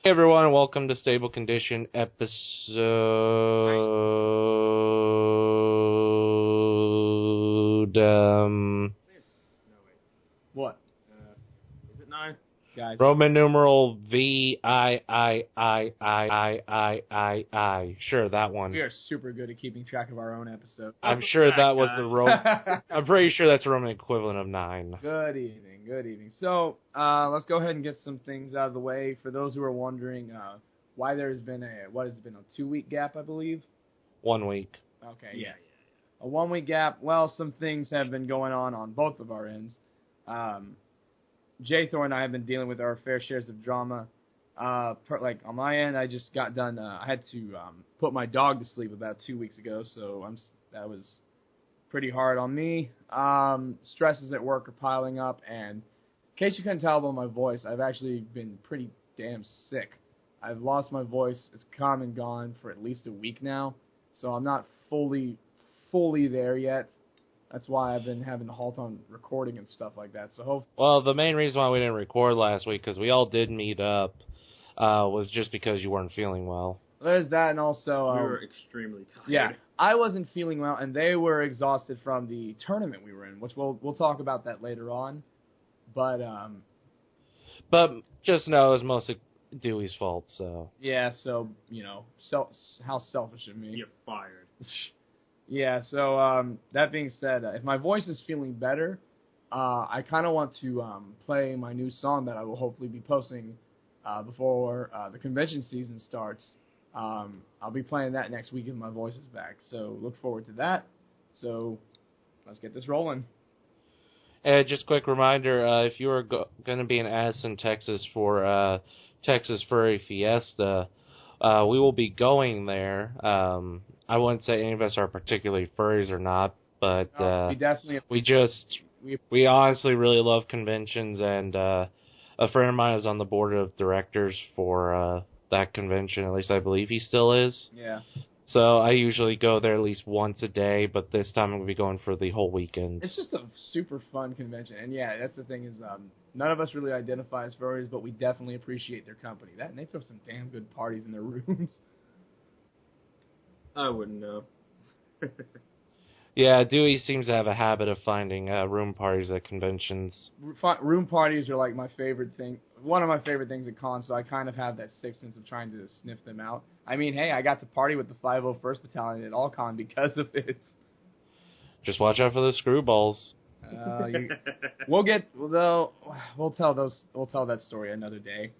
Hey everyone, welcome to Stable Condition episode... What? Is it 9? Guys. Roman numeral VIIIIIIII. Sure, that one. We are super good at keeping track of our own episodes. I'm sure that was the Roman... I'm pretty sure that's the Roman equivalent of 9. Good evening. So, let's go ahead and get some things out of the way. For those who are wondering why there's been a 2-week gap, I believe? 1 week. Okay, yeah. A 1-week gap. Well, some things have been going on both of our ends. J-Thor and I have been dealing with our fair shares of drama. On my end, I just got done. I had to put my dog to sleep about 2 weeks ago, so that was pretty hard on me. Stresses at work are piling up, and in case you couldn't tell by my voice, I've actually been pretty damn sick. I've lost my voice. It's come and gone for at least a week now, so I'm not fully there yet. That's why I've been having to halt on recording and stuff like that. So Well, the main reason why we didn't record last week, because we all did meet up, was just because you weren't feeling well. There's that, and also... we were extremely tired. Yeah, I wasn't feeling well, and they were exhausted from the tournament we were in, which we'll talk about that later on. But just know it's mostly Dewey's fault, so... Yeah, so, how selfish of me. You're fired. Yeah, so that being said, if my voice is feeling better, I kind of want to play my new song that I will hopefully be posting before the convention season starts. I'll be playing that next week if my voice is back, so look forward to that. So let's get this rolling. And just quick reminder, if you are going to be in Addison, Texas for Texas Furry Fiesta, we will be going there. I wouldn't say any of us are particularly furries or not, but we honestly really love conventions, and a friend of mine is on the board of directors for that convention. At least I believe he still is. Yeah. So I usually go there at least once a day, but this time I'm going to be going for the whole weekend. It's just a super fun convention, and yeah, that's the thing is none of us really identify as furries, but we definitely appreciate their company. And they throw some damn good parties in their rooms. I wouldn't know. Yeah, Dewey seems to have a habit of finding room parties at conventions. Room parties are like my favorite thing. One of my favorite things at cons, so I kind of have that sixth sense of trying to sniff them out. I mean, hey, I got to party with the 501st Battalion at All-Con because of it. Just watch out for the screwballs. We'll tell that story another day.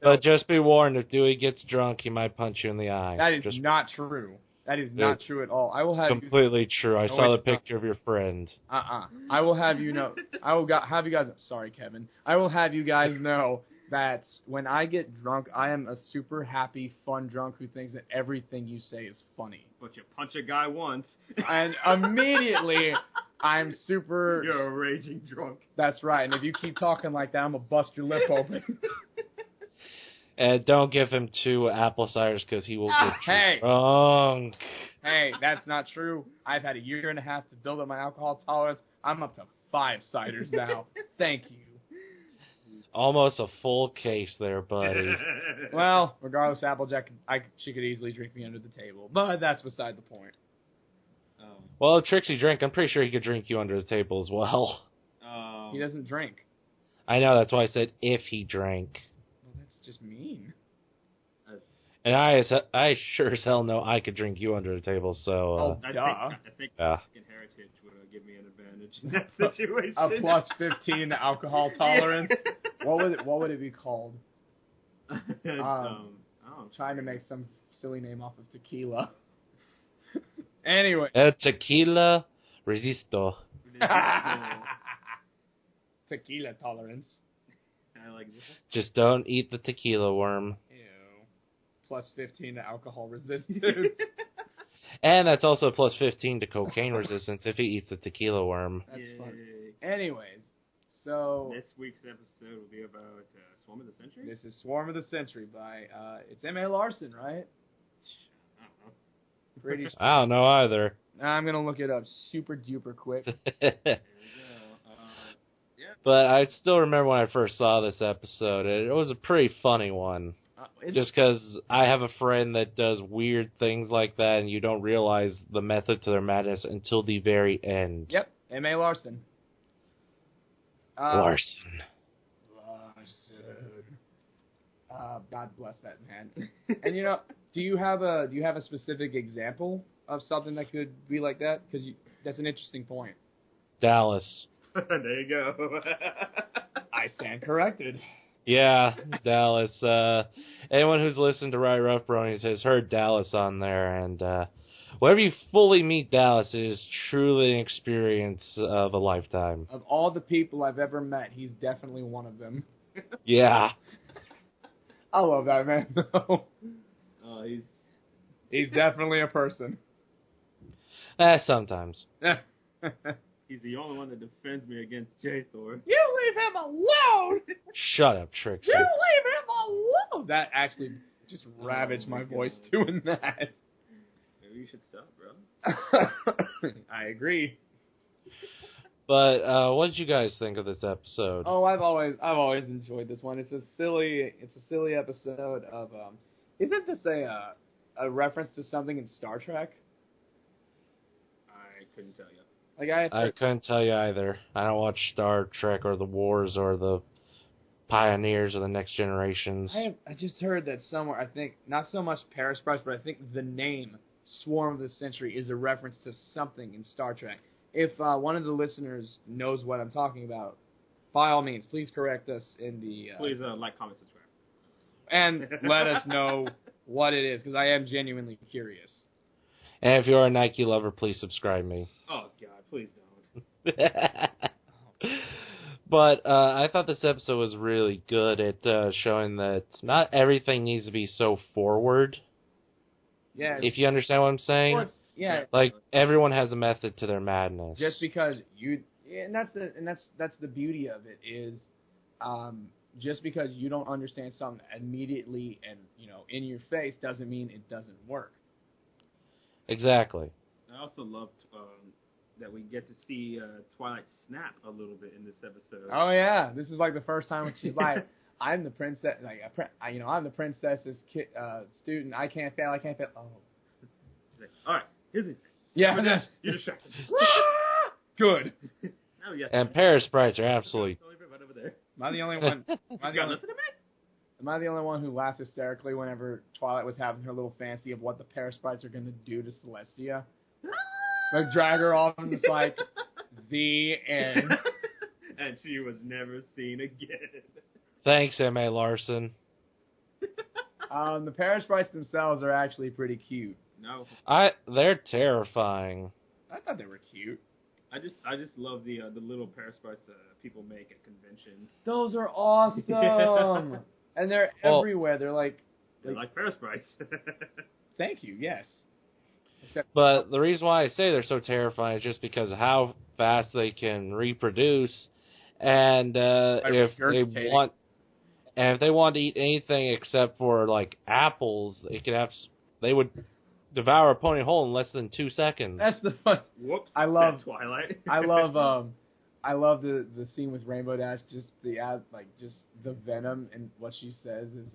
But just be warned, if Dewey gets drunk, he might punch you in the eye. That is not true. That is not true at all. I will have completely true. I saw the picture of your friend. I will have you know. Have you guys. Sorry, Kevin. I will have you guys know that when I get drunk, I am a super happy, fun drunk who thinks that everything you say is funny. But you punch a guy once, and immediately I'm super. You're a raging drunk. That's right. And if you keep talking like that, I'm gonna bust your lip open. And don't give him 2 apple ciders because he will get drunk. Hey, that's not true. I've had a year and a half to build up my alcohol tolerance. I'm up to 5 ciders now. Thank you. Almost a full case there, buddy. Well, regardless, Applejack, she could easily drink me under the table. But that's beside the point. Well, if Trixie drank, I'm pretty sure he could drink you under the table as well. He doesn't drink. I know, that's why I said if he drank. Just mean. And I sure as hell know I could drink you under the table, so... I think Mexican heritage would give me an advantage in that situation. A plus 15 alcohol tolerance? What would it be called? I'm trying to make some silly name off of tequila. Anyway. Tequila resisto. Tequila tolerance. I like this. Just don't eat the tequila worm. Ew. Plus 15 to alcohol resistance. And that's also plus 15 to cocaine resistance if he eats the tequila worm. That's fun. Anyways, so... This week's episode will be about Swarm of the Century? This is Swarm of the Century by... it's M.A. Larson, right? I don't know. Pretty I don't know either. I'm going to look it up super duper quick. But I still remember when I first saw this episode. It was a pretty funny one. Just because I have a friend that does weird things like that, and you don't realize the method to their madness until the very end. Yep, M.A. Larson. Larson. God bless that man. And do you have a specific example of something that could be like that? Because that's an interesting point. Dallas. There you go. I stand corrected. Yeah, Dallas. Anyone who's listened to Right Rough Bronies has heard Dallas on there, and whenever you fully meet Dallas, it is truly an experience of a lifetime. Of all the people I've ever met, he's definitely one of them. Yeah. I love that man. He's He's definitely a person. Sometimes. he's the only one that defends me against J Thor. You leave him alone! Shut up, Trixie. You leave him alone! That actually just ravaged my voice doing that. Maybe you should stop, bro. I agree. But what did you guys think of this episode? Oh, I've always enjoyed this one. It's a silly episode of isn't this a reference to something in Star Trek? I couldn't tell you. Like I couldn't tell you either. I don't watch Star Trek or the Wars or the Pioneers or the Next Generations. I just heard that somewhere, I think, not so much Paris Price, but I think the name Swarm of the Century is a reference to something in Star Trek. If one of the listeners knows what I'm talking about, by all means, please correct us in the... Please like, comment, subscribe. And let us know what it is, because I am genuinely curious. And if you're a Nike lover, please subscribe me. Oh, God, please don't. But I thought this episode was really good at showing that not everything needs to be so forward. Yeah. If you understand what I'm saying. Yeah. Like, everyone has a method to their madness. Just because that's the beauty of it is, just because you don't understand something immediately and in your face doesn't mean it doesn't work. Exactly. I also loved that we get to see Twilight snap a little bit in this episode. Oh yeah, this is like the first time when she's like, "I'm the princess, I'm the princess's student. I can't fail. Oh, all right, here's it. Yeah, you're distracted. Good. Oh yes. And Paris sprites are absolutely. Right over there. Am I the only one? Listen to me. Am I the only one who laughed hysterically whenever Twilight was having her little fancy of what the Paris sprites are going to do to Celestia? Like, drag her off and it's like, the end. And she was never seen again. Thanks, M.A. Larson. The Paris sprites themselves are actually pretty cute. No. They're terrifying. I thought they were cute. I just love the little Paris sprites that people make at conventions. Those are awesome. And they're everywhere. They're like Paris sprites. Thank you. Yes. But the reason why I say they're so terrifying is just because of how fast they can reproduce, and if they want to eat anything except for like apples, they would devour a pony whole in less than 2 seconds. That's the fun. Whoops. I love Twilight. I love the scene with Rainbow Dash. Just the venom and what she says is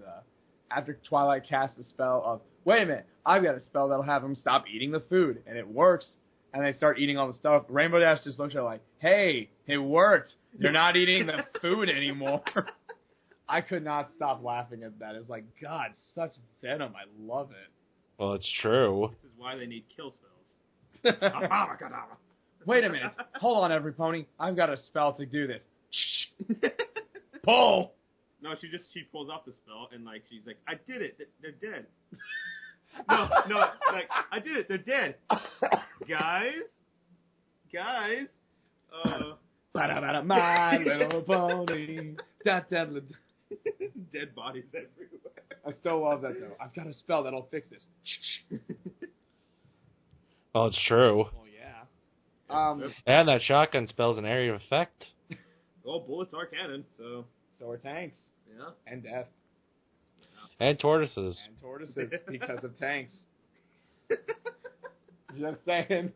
after Twilight casts the spell of, wait a minute, I've got a spell that'll have them stop eating the food, and it works, and they start eating all the stuff. Rainbow Dash just looks at her like, hey, it worked. They're not eating the food anymore. I could not stop laughing at that. It's like, God, such venom. I love it. Well, it's true. This is why they need kill spells. Wait a minute. Hold on, every pony. I've got a spell to do this. Pull! No, she pulls off the spell and like she's like, I did it. They're dead. no, like I did it. They're dead. Guys. My Little Pony. Dead bodies everywhere. I still love that though. I've got a spell that'll fix this. Well, it's true. Oh yeah. And that shotgun spell's an area of effect. Well, bullets are cannon, so are tanks. Yeah. And death. And tortoises. And tortoises because of tanks. Just saying.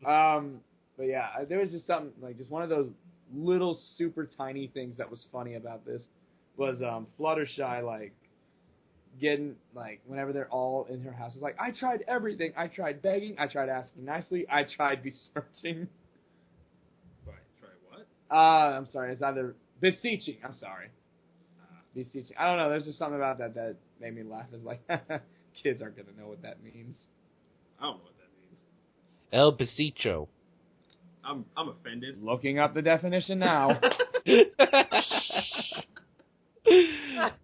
But yeah, there was just something, like just one of those little super tiny things that was funny about this was Fluttershy, like, getting, like, whenever they're all in her house, it's like, I tried everything. I tried begging. I tried asking nicely. I tried besmirching. Wait, try what? I'm sorry. It's either beseeching. I'm sorry. Beseeching. I don't know. There's just something about that made me laugh. It's like, kids aren't going to know what that means. I don't know what that means. El Besicho. I'm offended. Looking up the definition now.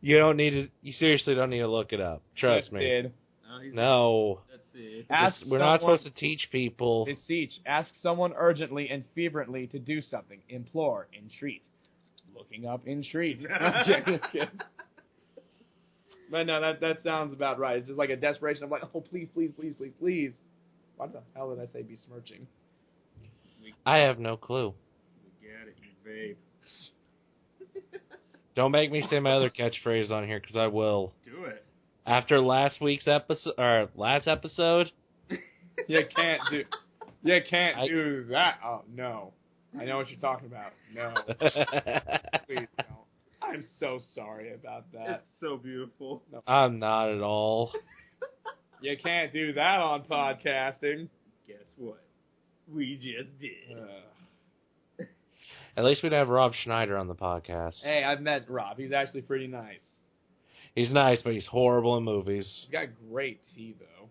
You seriously don't need to look it up. Trust me. Did. No. Let's see. We're not supposed to teach people. Beseech. Ask someone urgently and fervently to do something. Implore. Entreat. Looking up entreat. Okay. But no, that sounds about right. It's just like a desperation of like, oh, please, please, please, please, please. What the hell did I say besmirching? I have no clue. We get it, you babe. Don't make me say my other catchphrase on here, because I will. Do it. After last episode. You can't do that. Oh no, I know what you're talking about. No, please don't. I'm so sorry about that. It's so beautiful. No. I'm not at all. You can't do that on podcasting. Guess what? We just did. At least we don't have Rob Schneider on the podcast. Hey, I've met Rob. He's actually pretty nice. He's nice, but he's horrible in movies. He's got great tea, though.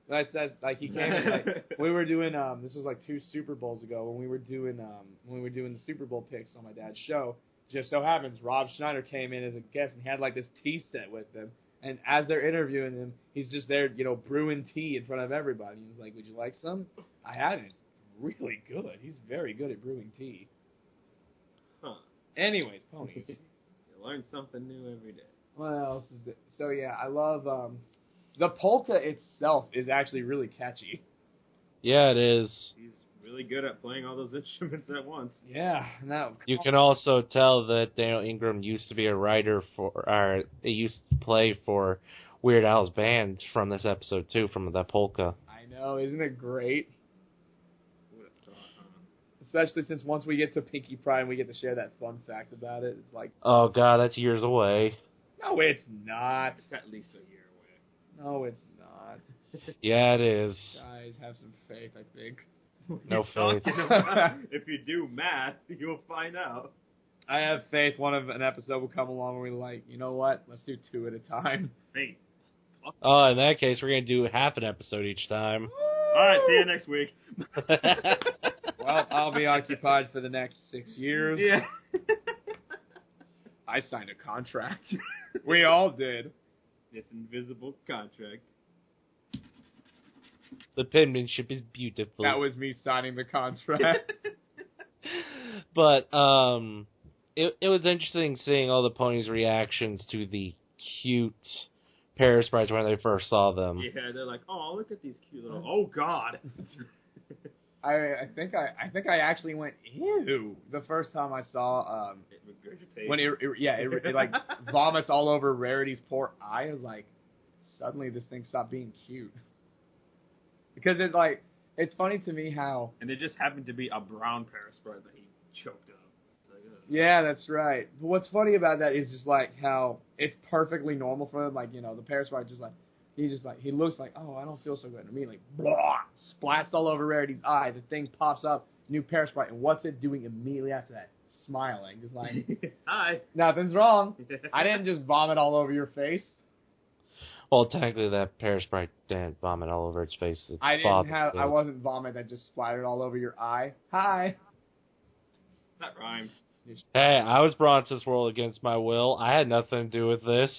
Well, that's like he came in, like, we were doing this was like 2 Super Bowls ago when we were doing the Super Bowl picks on my dad's show. Just so happens Rob Schneider came in as a guest and he had like this tea set with him. And as they're interviewing him, he's just there, brewing tea in front of everybody. He's like, "Would you like some?" I had it. It's really good. He's very good at brewing tea. huh. Anyways, ponies. You learn something new every day. What else is there? So yeah, I love the polka itself is actually really catchy. Yeah, it is. He's really good at playing all those instruments at once. Yeah, no. You can also tell that Daniel Ingram used to be a writer or he used to play for Weird Al's band from this episode too, from the polka. I know, isn't it great? Who would have thought, huh? Especially since once we get to Pinkie Pride and we get to share that fun fact about it, it's like, Oh god, that's years away. no, it's not. It's at least a year away. No, it's not. Yeah, it is. Guys, have some faith, I think. No faith. If you do math, you'll find out. I have faith an episode will come along where we're like, you know what? Let's do 2 at a time. Faith. Oh, in that case, we're going to do half an episode each time. Alright, see you next week. Well, I'll be occupied for the next 6 years. Yeah. I signed a contract. We all did. This invisible contract. The penmanship is beautiful. That was me signing the contract. But it was interesting seeing all the ponies' reactions to the cute Paris Brides when they first saw them. Yeah, they're like, oh, look at these cute little. Oh God. I think I actually went ew the first time I saw when it like vomits all over Rarity's poor eye. I was like, suddenly this thing stopped being cute. Because it's funny to me how... And it just happened to be a brown Paris Bride that he choked up. Like, yeah, that's right. But what's funny about that is just like how it's perfectly normal for him. Like, the Paris Bride he looks like, oh, I don't feel so good. And immediately, blah, splats all over Rarity's eye. The thing pops up, new Paris Bride. And what's it doing immediately after that? Smiling. Just like, hi. Nothing's wrong. I didn't just vomit all over your face. Well, technically, that Paris Bride didn't vomit all over its face. I wasn't vomit that just splattered all over your eye. Hi. That rhymed. Hey, I was brought to this world against my will. I had nothing to do with this.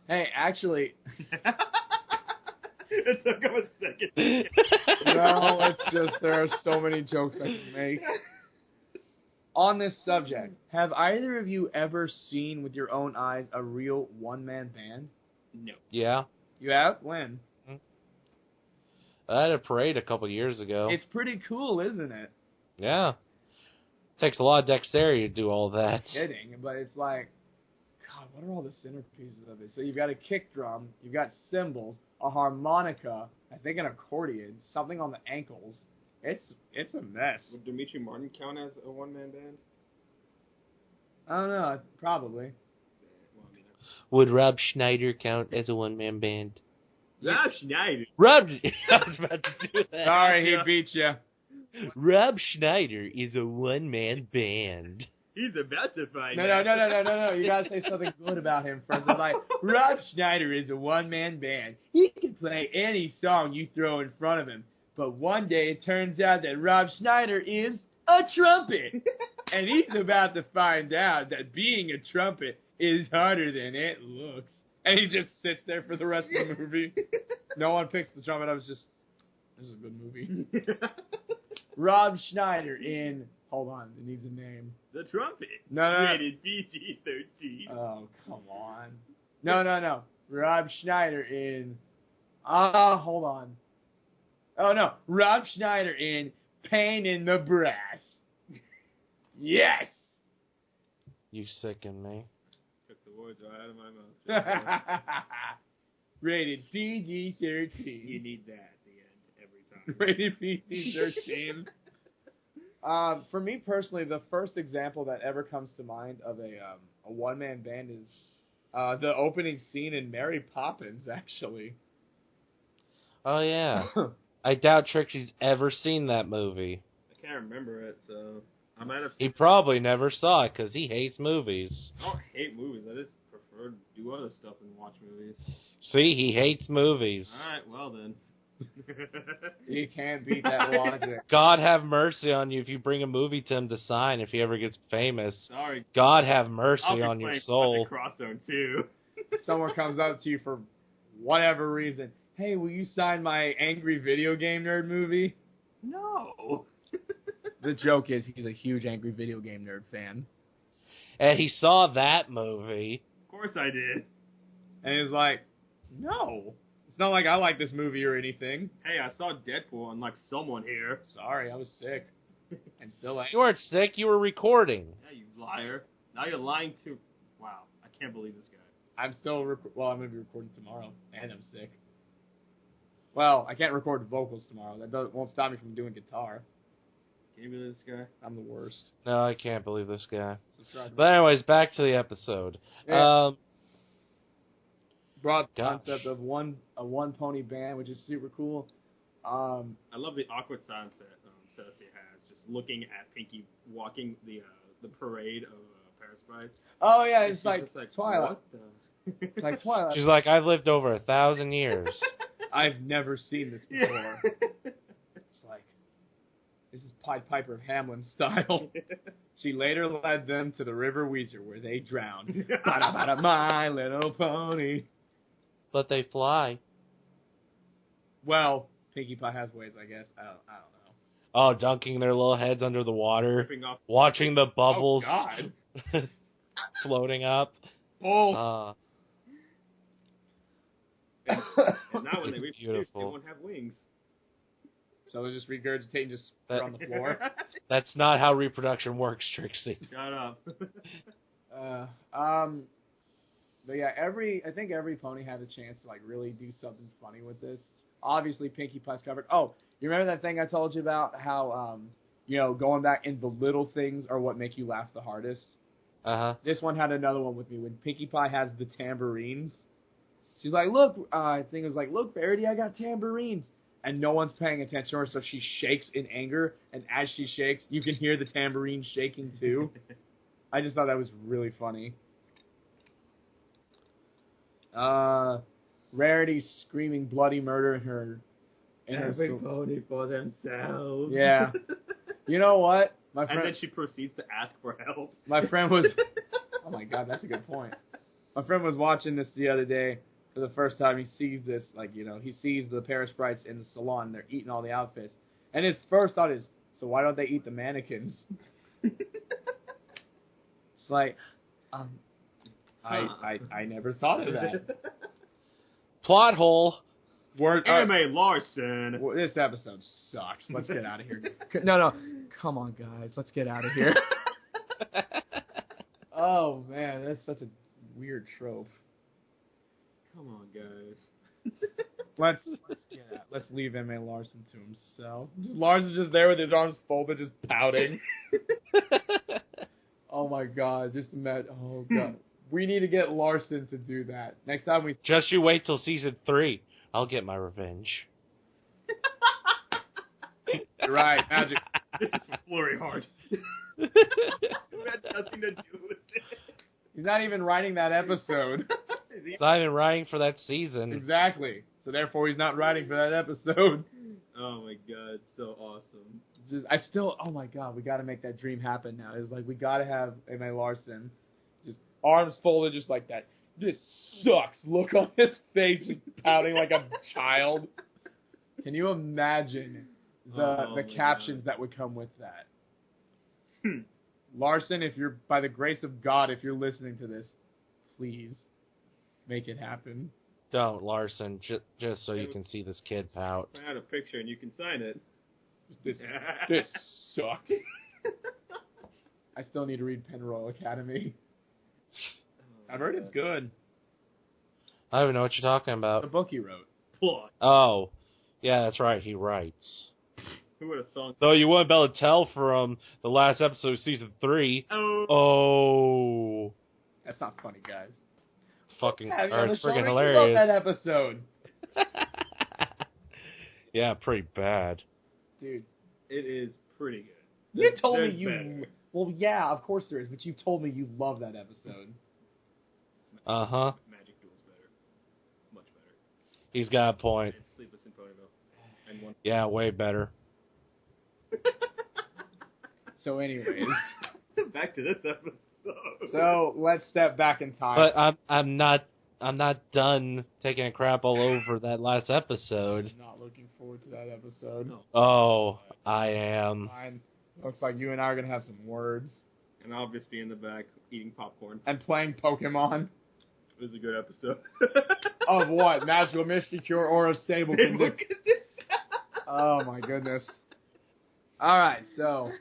Hey, actually... It took him a second. No, it's just there are so many jokes I can make. On this subject, have either of you ever seen with your own eyes a real one-man band? No. Yeah. You have? When? I had a parade a couple years ago. It's pretty cool, isn't it? Yeah. Takes a lot of dexterity to do all that. Kidding, but it's like, God, what are all the centerpieces of it? So you've got a kick drum, you've got cymbals, a harmonica, I think an accordion, something on the ankles. It's a mess. Would Dimitri Martin count as a one-man band? I don't know, probably. Well, I mean, Would Rob Schneider count as a one-man band? Rob Schneider. I was about to do that. Sorry, he beat you. Rob Schneider is a one-man band. He's about to find No. You gotta say something good about him first. It's like, Rob Schneider is a one-man band. He can play any song you throw in front of him. But one day it turns out that Rob Schneider is a trumpet. And he's about to find out that being a trumpet is harder than it looks. And he just sits there for the rest of the movie. No one picks the trumpet. I was just, this is a good movie. Rob Schneider in, hold on, it needs a name. The Trumpet. No. Rated PG-13. Oh, come on. No. Rob Schneider in, hold on. Oh, no. Rob Schneider in Pain in the Brass. Yes! You sicken me. Took the words right out of my mouth. Rated PG-13. You need that at the end every time. Rated PG-13. For me personally, the first example that ever comes to mind of a one-man band is the opening scene in Mary Poppins, actually. Oh, yeah. I doubt Trixie's ever seen that movie. I can't remember it, so I might have He seen probably never saw it because he hates movies. I don't hate movies. I just prefer to do other stuff than watch movies. See, he hates movies. Alright, well then. You can't beat that logic. God have mercy on you if you bring a movie to him to sign if he ever gets famous. Sorry. God have mercy I'll be on your playing soul. Project Cross Zone too. Someone comes up to you for whatever reason. Hey, will you sign my Angry Video Game Nerd movie? No. The joke is he's a huge Angry Video Game Nerd fan. And he saw that movie. Of course I did. And he's like, no. It's not like I like this movie or anything. Hey, I saw Deadpool unlike someone here. Sorry, I was sick. And still ain't. You weren't sick, you were recording. Yeah, you liar. Now you're lying too. Wow, I can't believe this guy. I'm still, I'm going to be recording tomorrow. And I'm sick. Well, I can't record the vocals tomorrow. That won't stop me from doing guitar. Can you believe this guy? I'm the worst. No, I can't believe this guy. Subscribe. But anyways, back to the episode. Yeah. Brought the Gosh. concept of a one pony band, which is super cool. I love the awkward silence that Cersei has, just looking at Pinky walking the parade of Paris Brides. Oh yeah, it's She's like just like Twilight. What the? It's like Twilight. She's like, I've lived over 1,000 years. I've never seen this before. It's like, this is Pied Piper of Hamelin style. She later led them to the River Weezer, where they drowned. Bada bada, My Little Pony. But they fly. Well, Pinkie Pie has ways, I guess. I don't know. Oh, dunking their little heads under the water. Ripping off. Watching the bubbles Oh, God. floating up. Oh. And now when they reproduce, they Beautiful. won't have wings. So they just regurgitate and just put on the floor. That's not how reproduction works, Trixie. Shut up. But yeah, I think every pony had a chance to like really do something funny with this. Obviously, Pinkie Pie's covered. Oh, you remember that thing I told you about how going back in the little things are what make you laugh the hardest? Uh-huh. This one had another one with me when Pinkie Pie has the tambourines. She's like, look, I think it was like, look, Verity, I got tambourines. And no one's paying attention to her, so she shakes in anger. And as she shakes, you can hear the tambourine shaking too. I just thought that was really funny. Rarity screaming bloody murder in her Every pony for themselves. Yeah. You know what? My friend, And then she proceeds to ask for help. my friend was... Oh my god, that's a good point. My friend was watching this the other day. For the first time, he sees this, he sees the Paris Brides in the salon. They're eating all the outfits. And his first thought is, so why don't they eat the mannequins? It's like, I never thought of that. Plot hole. Anime Larson. Well, this episode sucks. Let's get out of here. No. Come on, guys. Let's get out of here. Oh, man. That's such a weird trope. Come on, guys. Let's leave M.A. Larson to himself. Larson's just there with his arms folded, just pouting. Oh, my God. Just imagine. Oh, God. We need to get Larson to do that. Next time we... Just you wait till season 3. I'll get my revenge. You're right, Magic. This is for Flurry Hard. It had nothing to do with it. He's not even writing that episode. He's not even writing for that season. Exactly. So therefore, he's not writing for that episode. Oh my god, so awesome. Oh my god, we got to make that dream happen now. It's like, we got to have M.A. Larson just arms folded just like that. This sucks. Look on his face, pouting like a child. Can you imagine the captions that would come with that? Larson, if you're, by the grace of God, if you're listening to this, please make it happen. Don't, Larson, just so you can see this kid pout. I had a picture and you can sign it. This sucks. I still need to read Penroyal Academy. I've heard it's good. I don't even know what you're talking The about. book he wrote. Oh, yeah, that's right, he writes. Who would have thought? Though you wouldn't be able to tell from the last episode of season 3. Oh. That's not funny, guys. Fucking, Yeah, or it's freaking I hilarious. love that episode. Yeah, pretty bad. Dude. It is pretty good. You told me There's you... better. Well, yeah, of course there is, but you told me you love that episode. Uh-huh. Magic Duel's better. Much better. He's got a point. And Sleepless in Ponyville. And one. Yeah, way better. So anyways. Back to this episode. So, let's step back in time. But I'm not done taking a crap all over that last episode. I'm not looking forward to that episode. No. Oh, I am. Fine. Looks like you and I are going to have some words. And I'll just be in the back eating popcorn. And playing Pokemon. It was a good episode. Of what? Magical Mystery Cure or a stable condition? Oh my goodness. Alright, so...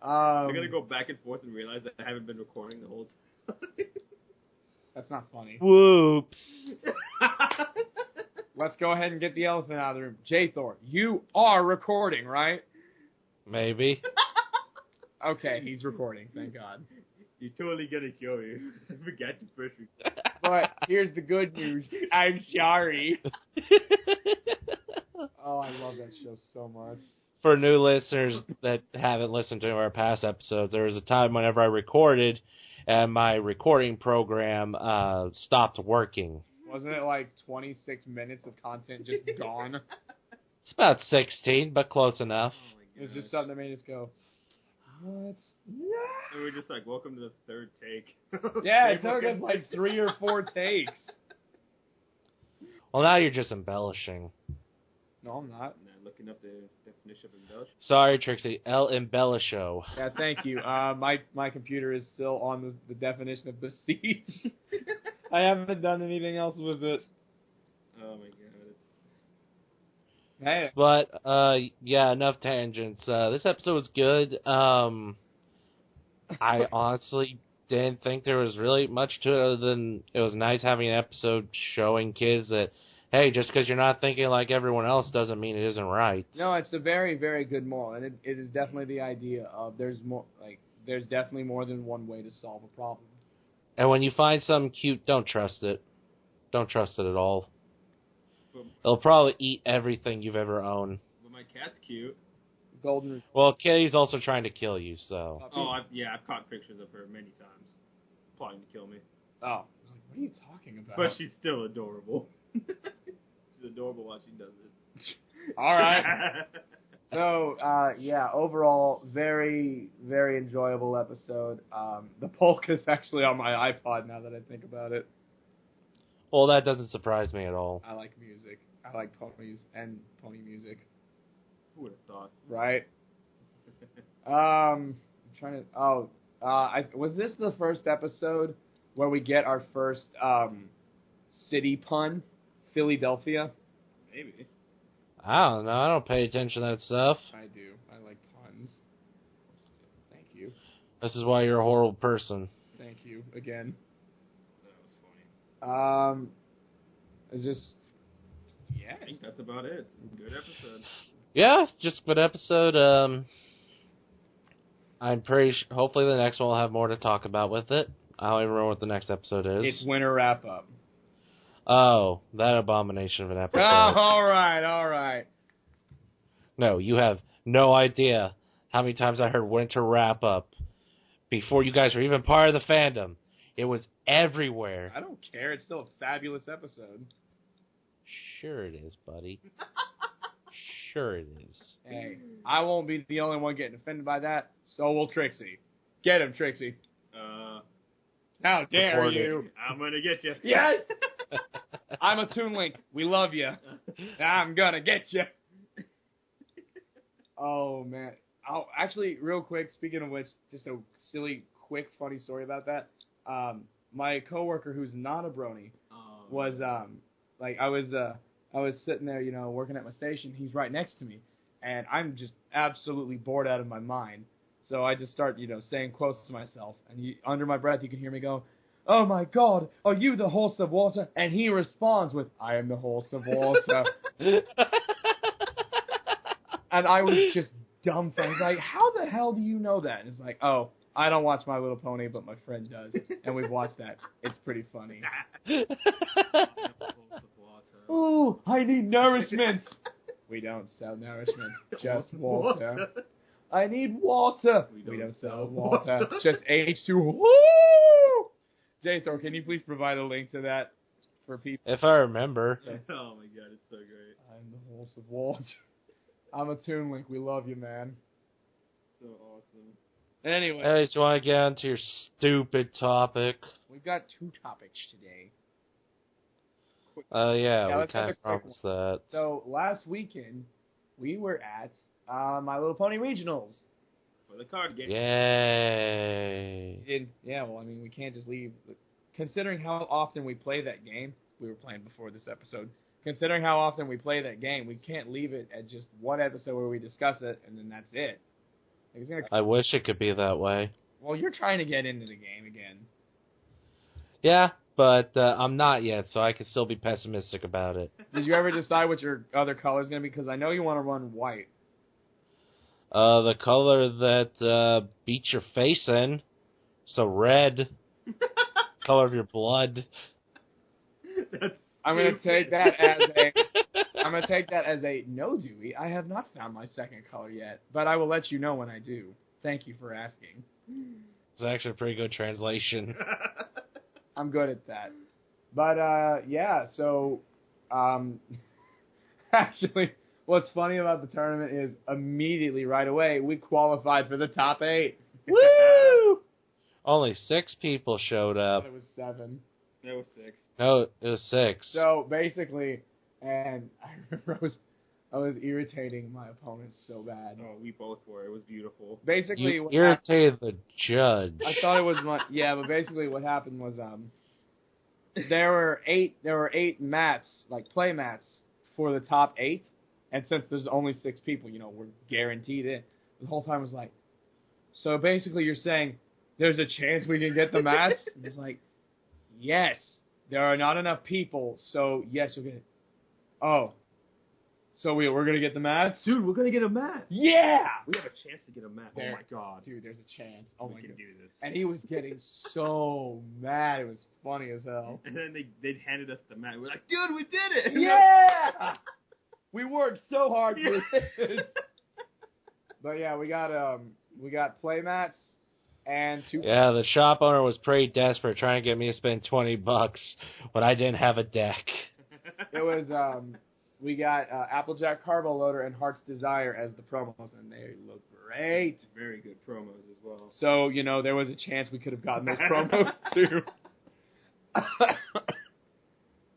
I'm going to go back and forth and realize that I haven't been recording the whole time. That's not funny. Whoops. Let's go ahead and get the elephant out of the room. J-Thor, you are recording, right? Maybe. Okay, he's recording, thank God. You're totally going to kill me. I forgot to push me. But here's the good news. I'm sorry. Oh, I love that show so much. For new listeners that haven't listened to our past episodes, there was a time whenever I recorded and my recording program stopped working. Wasn't it like 26 minutes of content just gone? It's about 16, but close enough. Oh my It was gosh. just something that made us go, what? And we're just like, welcome to the third take. Yeah, it took us like 3 or 4 takes. Well, now you're just embellishing. No, I'm not. Nah, looking up the definition of embellish. Sorry, Trixie. El Embellisho. Yeah, thank you. My computer is still on the definition of besiege. I haven't done anything else with it. Oh my god. Hey, But, yeah, enough tangents. This episode was good. I honestly didn't think there was really much to it other than it was nice having an episode showing kids that, hey, just because you're not thinking like everyone else doesn't mean it isn't right. no, it's a very, very good moral, and it is definitely the idea of there's definitely more than one way to solve a problem. And when you find something cute, don't trust it. Don't trust it at all. It'll probably eat everything you've ever owned. But my cat's cute. Golden. Well, Kitty's also trying to kill you, so. Oh, I've caught pictures of her many times. Plotting to kill me. Oh, I was like, what are you talking about? But she's still adorable. She's adorable while she does it. All right. So, yeah, overall, very, very enjoyable episode. The polka's actually on my iPod now that I think about it. Well, that doesn't surprise me at all. I like music. I like ponies and pony music. Who would have thought? Right? I'm trying to... was this the first episode where we get our first city pun? Philadelphia? Maybe. I don't know. I don't pay attention to that stuff. I do. I like puns. Thank you. This is why you're a horrible person. Thank you again. That was funny. It's just... Yeah. I think that's about it. Good episode. Yeah, just a good episode. I'm pretty hopefully the next one will have more to talk about with it. I don't even remember what the next episode is. It's winter wrap up. Oh, that abomination of an episode. Oh, all right. No, you have no idea how many times I heard winter wrap up before you guys were even part of the fandom. It was everywhere. I don't care. It's still a fabulous episode. Sure it is, buddy. Sure it is. Hey, I won't be the only one getting offended by that. So will Trixie. Get him, Trixie. How dare you? I'm gonna get you. Yes! I'm a Toon Link. We love you. I'm gonna get you. Oh, man. Oh, actually, real quick, speaking of which, just a silly, quick, funny story about that. My coworker, who's not a brony, was I was sitting there, working at my station. He's right next to me, and I'm just absolutely bored out of my mind. So I just start, saying quotes to myself, and under my breath, you can hear me go, "Oh my God, are you the horse of water?" And he responds with, "I am the horse of water." And I was just dumbfounded. I was like, "How the hell do you know that?" And it's like, "Oh, I don't watch My Little Pony, but my friend does, and we've watched that. It's pretty funny." Ooh, I need nourishment. We don't sell nourishment, just water. I need water. We don't sell water, just H2. Woo! J-Thor, can you please provide a link to that for people? If I remember. Oh my God, it's so great. I'm the horse of water. I'm a Toon Link. We love you, man. So awesome. Anyway. Hey, do you want to get onto your stupid topic? We've got 2 topics today. Yeah, we let's kind have of a quick promised that. So, last weekend, we were at My Little Pony Regionals. For the card game. Yay. We can't just leave. Considering how often we play that game, we were playing before this episode, considering how often we play that game, we can't leave it at just one episode where we discuss it, and then that's it. I wish it could be that way. Well, you're trying to get into the game again. Yeah, but I'm not yet, so I can still be pessimistic about it. Did you ever decide what your other color is going to be? Because I know you want to run white. The color that beats your face in. So red. Color of your blood. I'm going to take that as a no, Dewey. I have not found my second color yet, but I will let you know when I do. Thank you for asking. It's actually a pretty good translation. I'm good at that. But, so, actually, what's funny about the tournament is immediately, right away, we qualified for the top 8. Woo! Only 6 people showed up. I thought it was 7. There was 6. No, it was 6. So, basically, and I remember I was irritating my opponents so bad. Oh, we both were. It was beautiful. Basically, you irritated the judge. I thought it was but basically what happened was there were 8 mats, like play mats for the top 8, and since there's only 6 people, we're guaranteed it. The whole time was like, so basically you're saying there's a chance we can get the mats? And it's like, yes, there are not enough people, so yes, you'll get it. Oh. So we're going to get the mats? Dude, we're going to get a mat. Yeah! We have a chance to get a mat. Oh, my God. Dude, there's a chance. Oh, my God. Do this. And he was getting so mad. It was funny as hell. And then they handed us the mat. We're like, dude, we did it! Yeah! We worked so hard for this. But, yeah, we got play mats and 2... Yeah, the shop owner was pretty desperate trying to get me to spend $20 when I didn't have a deck. It was, we got Applejack Carbo Loader and Heart's Desire as the promos, and they look great. Very good promos as well. So, there was a chance we could have gotten those promos, too.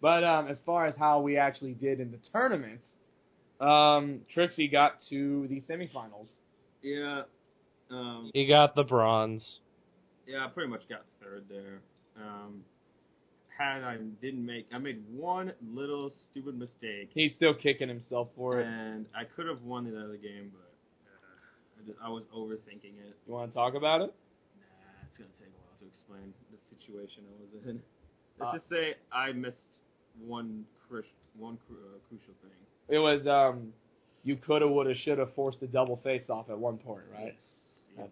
But as far as how we actually did in the tournament, Trixie got to the semifinals. Yeah. He got the bronze. Yeah, I pretty much got 3rd there. I made one little stupid mistake. He's still kicking himself for it. And I could have won the other game, but I was overthinking it. You want to talk about it? Nah, it's going to take a while to explain the situation I was in. Let's just say I missed one crucial thing. It was, you coulda, woulda, shoulda forced a double face-off at one point, right? Yes.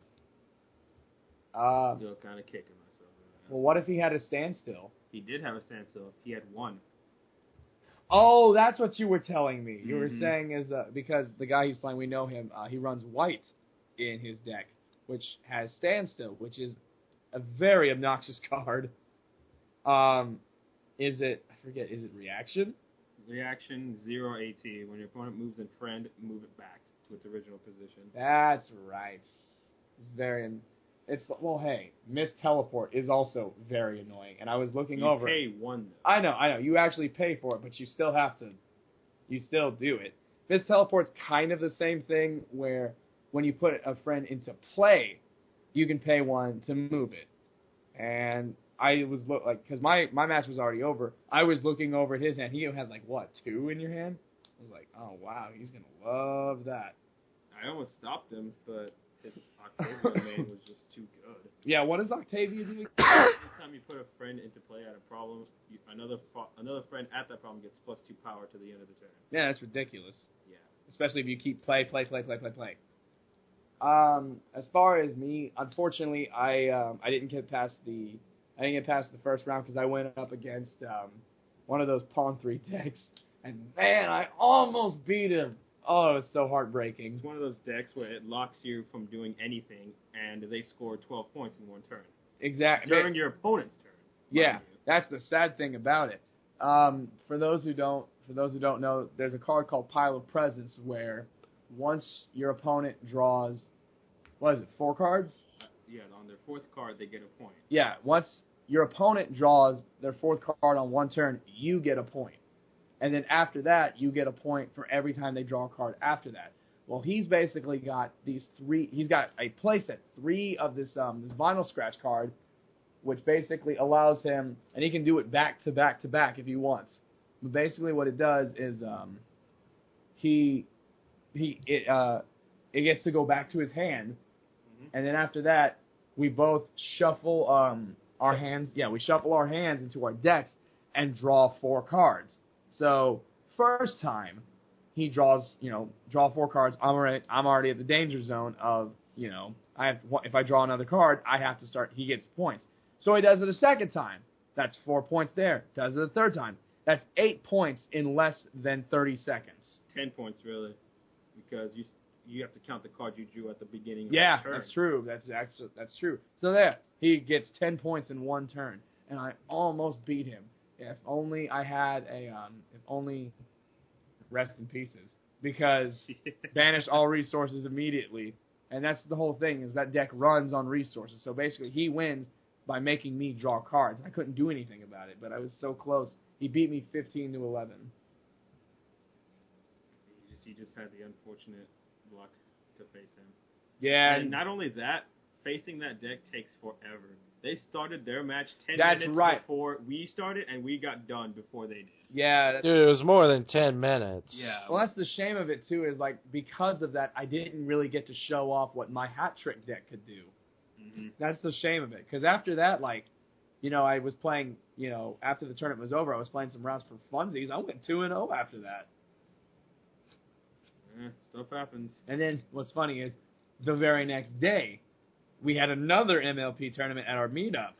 That's, Still kind of kicking myself. Well, what if he had a standstill? He did have a standstill. He had one. Oh, that's what you were telling me. You were Mhm. saying is because the guy he's playing, we know him. He runs white in his deck, which has standstill, which is a very obnoxious card. Is it? I forget. Is it reaction? Reaction 0 AT. When your opponent moves in friend, move it back to its original position. That's right. It's well, hey, Miss Teleport is also very annoying, and I was looking You over. pay one though. I know. You actually pay for it, but you still have to. You still do it. Miss Teleport's kind of the same thing, where when you put a friend into play, you can pay one to move it. And I was because my match was already over. I was looking over at his hand. He had like what, 2 in your hand? I was like, oh wow, he's gonna love that. I almost stopped him, but his Octavia main was just too good. Yeah, what does Octavia do? Anytime you put a friend into play at a problem, another friend at that problem gets +2 power to the end of the turn. Yeah, that's ridiculous. Yeah. Especially if you keep play. As far as me, unfortunately, I didn't get past the first round because I went up against one of those Pawn 3 decks, and man, I almost beat him. Oh, it was so heartbreaking. It's one of those decks where it locks you from doing anything, and they score 12 points in one turn. Exactly. During your opponent's turn. Yeah, that's the sad thing about it. For those who don't know, there's a card called Pile of Presents where once your opponent draws, 4 cards? Yeah, on their 4th card, they get a point. Yeah, once your opponent draws their 4th card on one turn, you get a point. And then after that, you get a point for every time they draw a card after that. Well, he's basically got these 3. He's got a playset 3 of this vinyl scratch card, which basically allows him, and he can do it back to back to back if he wants. But basically, what it does is it gets to go back to his hand, and then after that, we both shuffle our hands. Yeah, we shuffle our hands into our decks and draw 4 cards. So first time he draw 4 cards. I'm already at the danger zone of if I draw another card, I have to start. He gets points. So he does it a second time. That's 4 points there. Does it a third time. That's 8 points in less than 30 seconds. 10 points really, because you have to count the card you drew at the beginning of the turn. Yeah, that's true. That's true. So there, he gets 10 points in one turn, and I almost beat him. If only I had rest in pieces, because banish all resources immediately, and that's the whole thing, is that deck runs on resources. So basically, he wins by making me draw cards. I couldn't do anything about it, but I was so close. He beat me 15-11. He just had the unfortunate luck to face him. Yeah. And not only that, facing that deck takes forever. They started their match 10 That's minutes right. before we started, and we got done before they did. Yeah. Dude, it was more than 10 minutes. Yeah. Well, that's the shame of it, too, is like because of that, I didn't really get to show off what my hat trick deck could do. Mm-hmm. That's the shame of it. Because after that, I was playing, after the tournament was over, I was playing some rounds for funsies. I went 2-0 after that. Yeah, stuff happens. And then what's funny is the very next day, we had another MLP tournament at our meetup.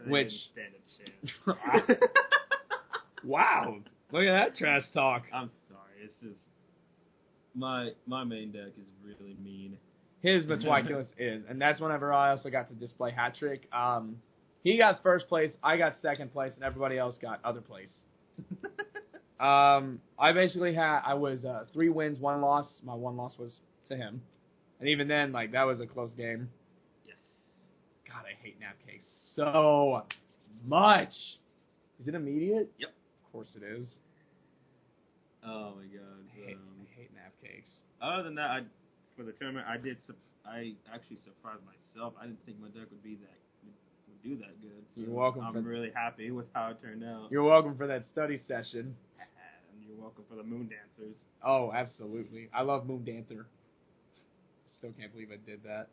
Which didn't stand a chance. Wow. Look at that trash talk. I'm sorry. It's just my main deck is really mean. His Meticulous is, and that's whenever I also got to display hat trick. He got first place, I got second place, and everybody else got other place. I basically I was 3 wins, 1 loss. My 1 loss was to him, and even then, that was a close game. Yes. God, I hate nap cakes so much. Is it immediate? Yep. Of course it is. Oh my god. I hate nap cakes. Other than that, for the tournament, I actually surprised myself. I didn't think my deck would do that good. So You're welcome. I'm really happy with how it turned out. You're welcome for that study session. And you're welcome for the Moon Dancers. Oh, absolutely. I love Moon Dancer. Still can't believe I did that.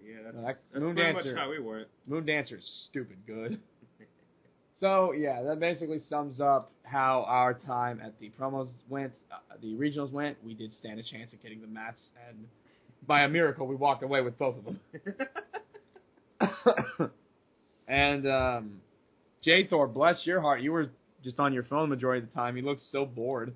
Yeah, that's Moon pretty Dancer. much how we went. Moon Dancer is stupid good. So, yeah, that basically sums up how our time at the promos went, the regionals went. We did stand a chance at getting the mats, and by a miracle, we walked away with both of them. And J Thor, bless your heart, you were just on your phone the majority of the time. You looked so bored.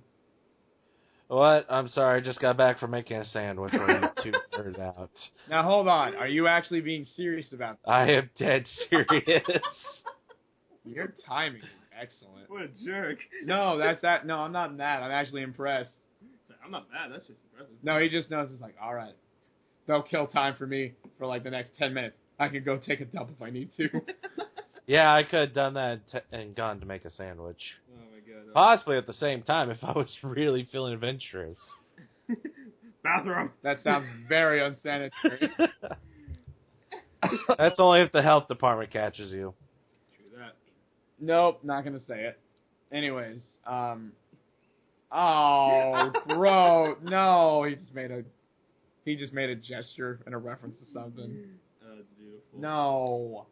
What? I'm sorry, I just got back from making a sandwich when you two turned out. Now hold on, are you actually being serious about that? I am dead serious. Your timing is excellent. What a jerk. No, that's that. No, I'm not mad. I'm actually impressed. I'm not mad. That's just impressive. No, he just knows. It's like, all right, they'll kill time for me for like the next 10 minutes. I can go take a dump if I need to. Yeah, I could have done that and gone to make a sandwich. Oh my god. Possibly at the same time if I was really feeling adventurous. Bathroom. That sounds very unsanitary. That's only if the health department catches you. True that. Nope, not gonna say it. Anyways, oh, bro, no, he just made a gesture and a reference to something. That's beautiful. No.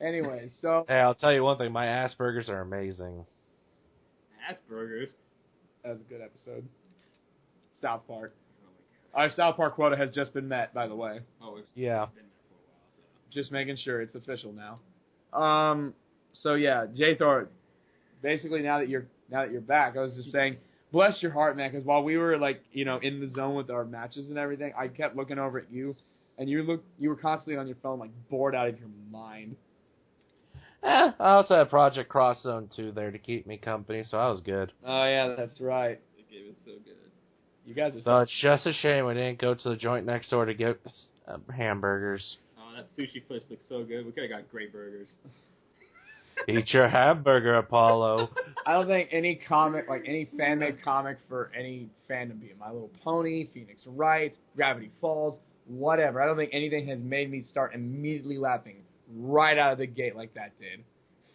Anyway, so Hey, I'll tell you one thing. My Asperger's are amazing. Asperger's. that was a good episode. South Park. Oh my god. Our South Park quota has just been met, by the way. Oh, it's Yeah. been there for a while, so. Just making sure it's official now. So yeah, J Thor. Basically, now that you're back, I was just saying, bless your heart, man. Because while we were like, in the zone with our matches and everything, I kept looking over at you, and you were constantly on your phone, like bored out of your mind. I also had Project Cross Zone 2 there to keep me company, so I was good. Oh yeah, that's right. The game is so good. You guys are So it's just a shame we didn't go to the joint next door to get hamburgers. Oh, that sushi place looks so good. We could have got great burgers. Eat your hamburger, Apollo. I don't think any comic, like any fan-made comic for any fandom, be it My Little Pony, Phoenix Wright, Gravity Falls, whatever. I don't think anything has made me start immediately laughing right out of the gate like that did.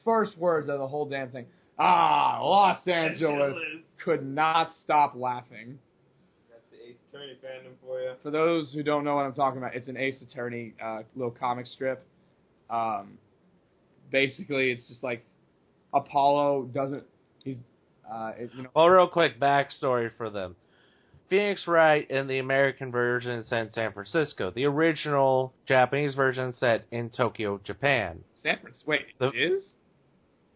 First words of the whole damn thing. Los Angeles. Could not stop laughing. That's the Ace Attorney fandom for you. For those who don't know what I'm talking about, it's an Ace Attorney little comic strip. Basically, it's just like Apollo doesn't. Well, real quick backstory for them. Phoenix Wright in the American version set in San Francisco. The original Japanese version set in Tokyo, Japan. Wait, it is?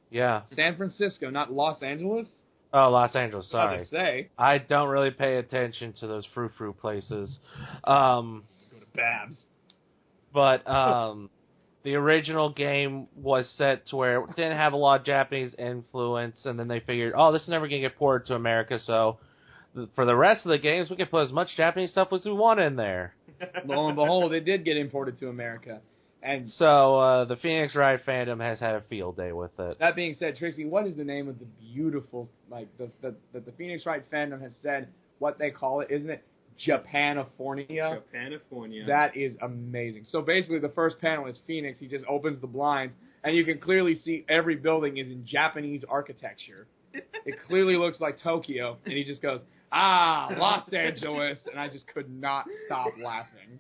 Yeah. San Francisco, not Los Angeles? Oh, Los Angeles, sorry. I was gonna say. I don't really pay attention to those frou-frou places. Go to Babs. But the original game was set to where it didn't have a lot of Japanese influence, and then they figured, oh, this is never going to get ported to America, so for the rest of the games, we can put as much Japanese stuff as we want in there. Lo and behold, it did get imported to America. And so the Phoenix Wright fandom has had a field day with it. that being said, Trixie, what is the name of the beautiful, like, the Phoenix Wright fandom has said what they call it, isn't it? Japanifornia. Japanifornia. That is amazing. So basically, the first panel is Phoenix. He just opens the blinds, and you can clearly see every building is in Japanese architecture. It clearly looks like Tokyo, and he just goes, Los Angeles, and I just could not stop laughing.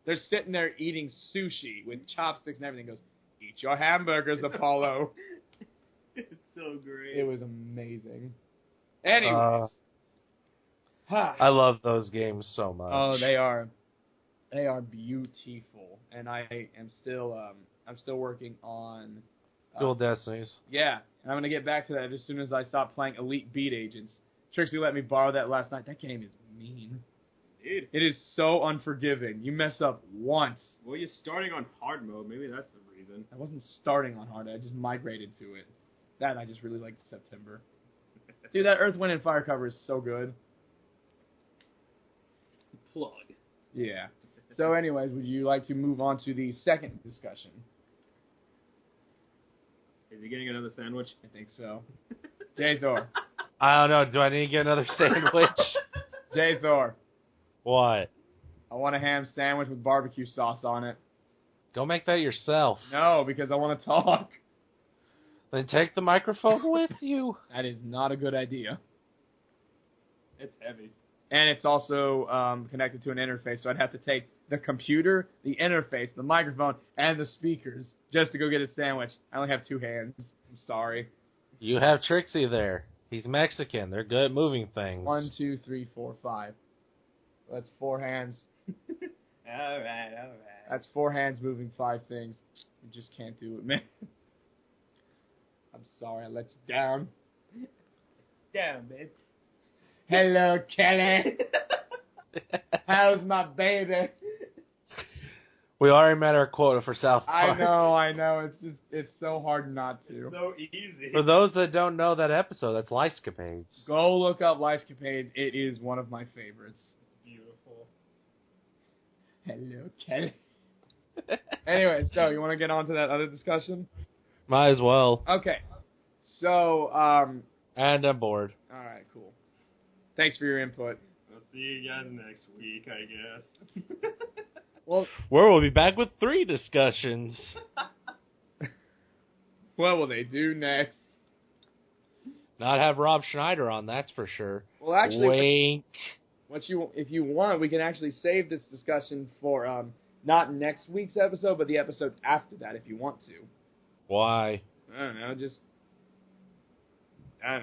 They're sitting there eating sushi with chopsticks and everything. He goes, eat your hamburgers, Apollo. It's so great. It was amazing. Anyways. I love those games so much. Oh, they are beautiful, and I am still working on Dual Destinies. Yeah, and I'm gonna get back to that as soon as I stop playing Elite Beat Agents. Trixie let me borrow that last night. That game is mean. Dude. It is so unforgiving. You mess up once. Well, you're starting on hard mode. Maybe that's the reason. I wasn't starting on hard. I just migrated to it. That and I just really liked September. Dude, that Earth, Wind, and Fire cover is so good. Plug. Yeah. So anyways, would you like to move on to the second discussion? Is he getting another sandwich? I think so. J Thor. I don't know. Do I need to get another sandwich? J Thor. What? I want a ham sandwich with barbecue sauce on it. Go make that yourself. No, because I want to talk. Then take the microphone with you. That is not a good idea. It's heavy. And it's also connected to an interface, so I'd have to take the computer, the interface, the microphone, and the speakers just to go get a sandwich. I only have two hands. I'm sorry. You have Trixie there. He's Mexican. They're good at moving things. 1, 2, 3, 4, 5. That's 4 hands. All right. That's 4 hands moving 5 things. You just can't do it, man. I'm sorry I let you down. Damn, babe. Hello, Kelly. How's my baby? We already met our quota for South Park. I know. It's so hard not to. It's so easy. For those that don't know that episode, that's Lifescapades. Go look up Lifescapades. It is one of my favorites. Beautiful. Hello, Kelly. Anyway, so you want to get on to that other discussion? Might as well. Okay. So, And I'm bored. all right, cool. Thanks for your input. I'll see you guys next week, I guess. Well, Where we'll be back with 3 discussions. what will they do next? Not have Rob Schneider on, that's for sure. Well, actually, Wink. if you want, we can actually save this discussion for not next week's episode, but the episode after that, if you want to. Why? I don't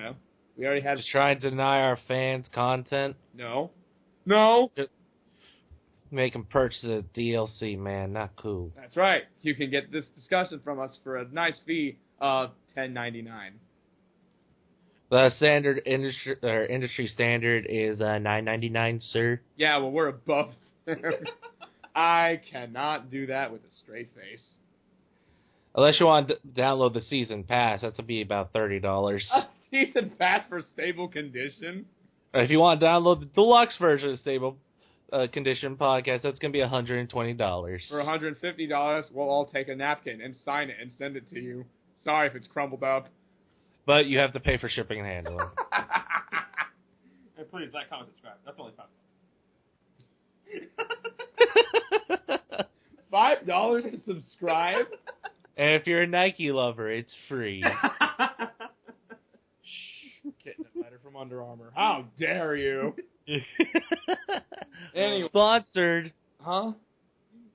know. We already had. Just trying to deny our fans content? No. Make them purchase the DLC, man. Not cool. That's right. You can get this discussion from us for a nice fee of $10.99. The standard industry standard is $9.99, sir. Yeah, well, we're above there. I cannot do that with a straight face. Unless you want to download the season pass, that's gonna be about $30. A season pass for stable condition? If you want to download the deluxe version of Stable Condition Podcast, that's gonna be $120. For $150, we'll all take a napkin and sign it and send it to you. Sorry if it's crumbled up. But you have to pay for shipping and handling. And please, like, comment, subscribe. That's only $5. $5 to subscribe? And if you're a Nike lover, it's free. Shh, getting a letter from Under Armour. How dare you? Anyway. Sponsored. Huh?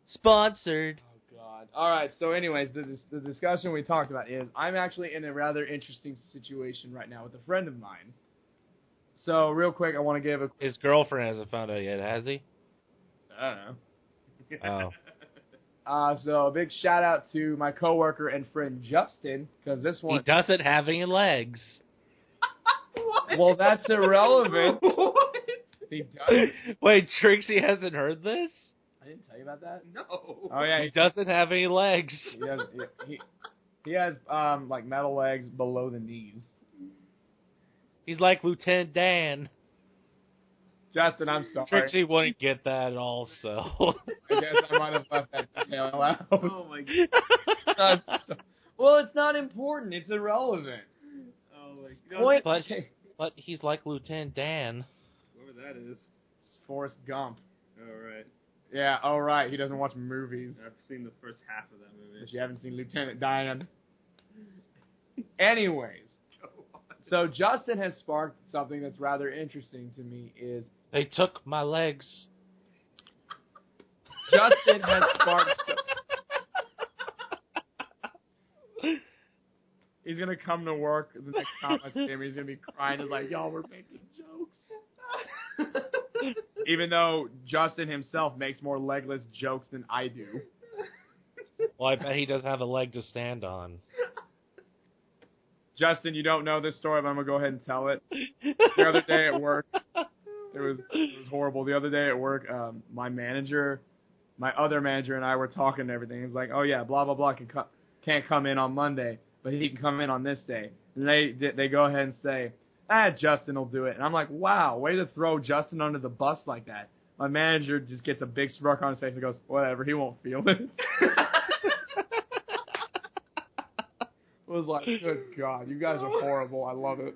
Sponsored. Oh, God. All right, so anyways, the discussion we talked about is I'm actually in a rather interesting situation right now with a friend of mine. So, real quick, I want to give a... His girlfriend hasn't found out yet, has he? I don't know. Oh. So a big shout out to my coworker and friend Justin, because this one... He doesn't have any legs. What? Well, that's irrelevant. What? He does. Wait, Trixie hasn't heard this? I didn't tell you about that? No. Oh, yeah. He doesn't have any legs. He has like metal legs below the knees. He's like Lieutenant Dan. Justin, I'm sorry. Trixie wouldn't get that also. I guess I might have left that detail out. Oh, my God. Well, it's not important. It's irrelevant. Oh, my God. But he's like Lieutenant Dan. Whoever that is. It's Forrest Gump. Oh, right. Yeah, oh, right. He doesn't watch movies. I've seen the first half of that movie. But you haven't seen Lieutenant Dan. Anyways. So Justin has sparked something that's rather interesting to me is... They took my legs. Justin has sparked... He's going to come to work the next time I see him. He's going to be crying. He's like, y'all were making jokes. Even though Justin himself makes more legless jokes than I do. Well, I bet he doesn't have a leg to stand on. Justin, you don't know this story, but I'm going to go ahead and tell it. The other day at work, it was horrible. The other day at work, my other manager and I were talking and everything. He was like, oh, yeah, blah, blah, blah, can't come in on Monday, but he can come in on this day. And they go ahead and say, Justin will do it. And I'm like, wow, way to throw Justin under the bus like that. My manager just gets a big smirk on his face and goes, whatever, he won't feel it. It was like, good God, you guys are horrible. I love it.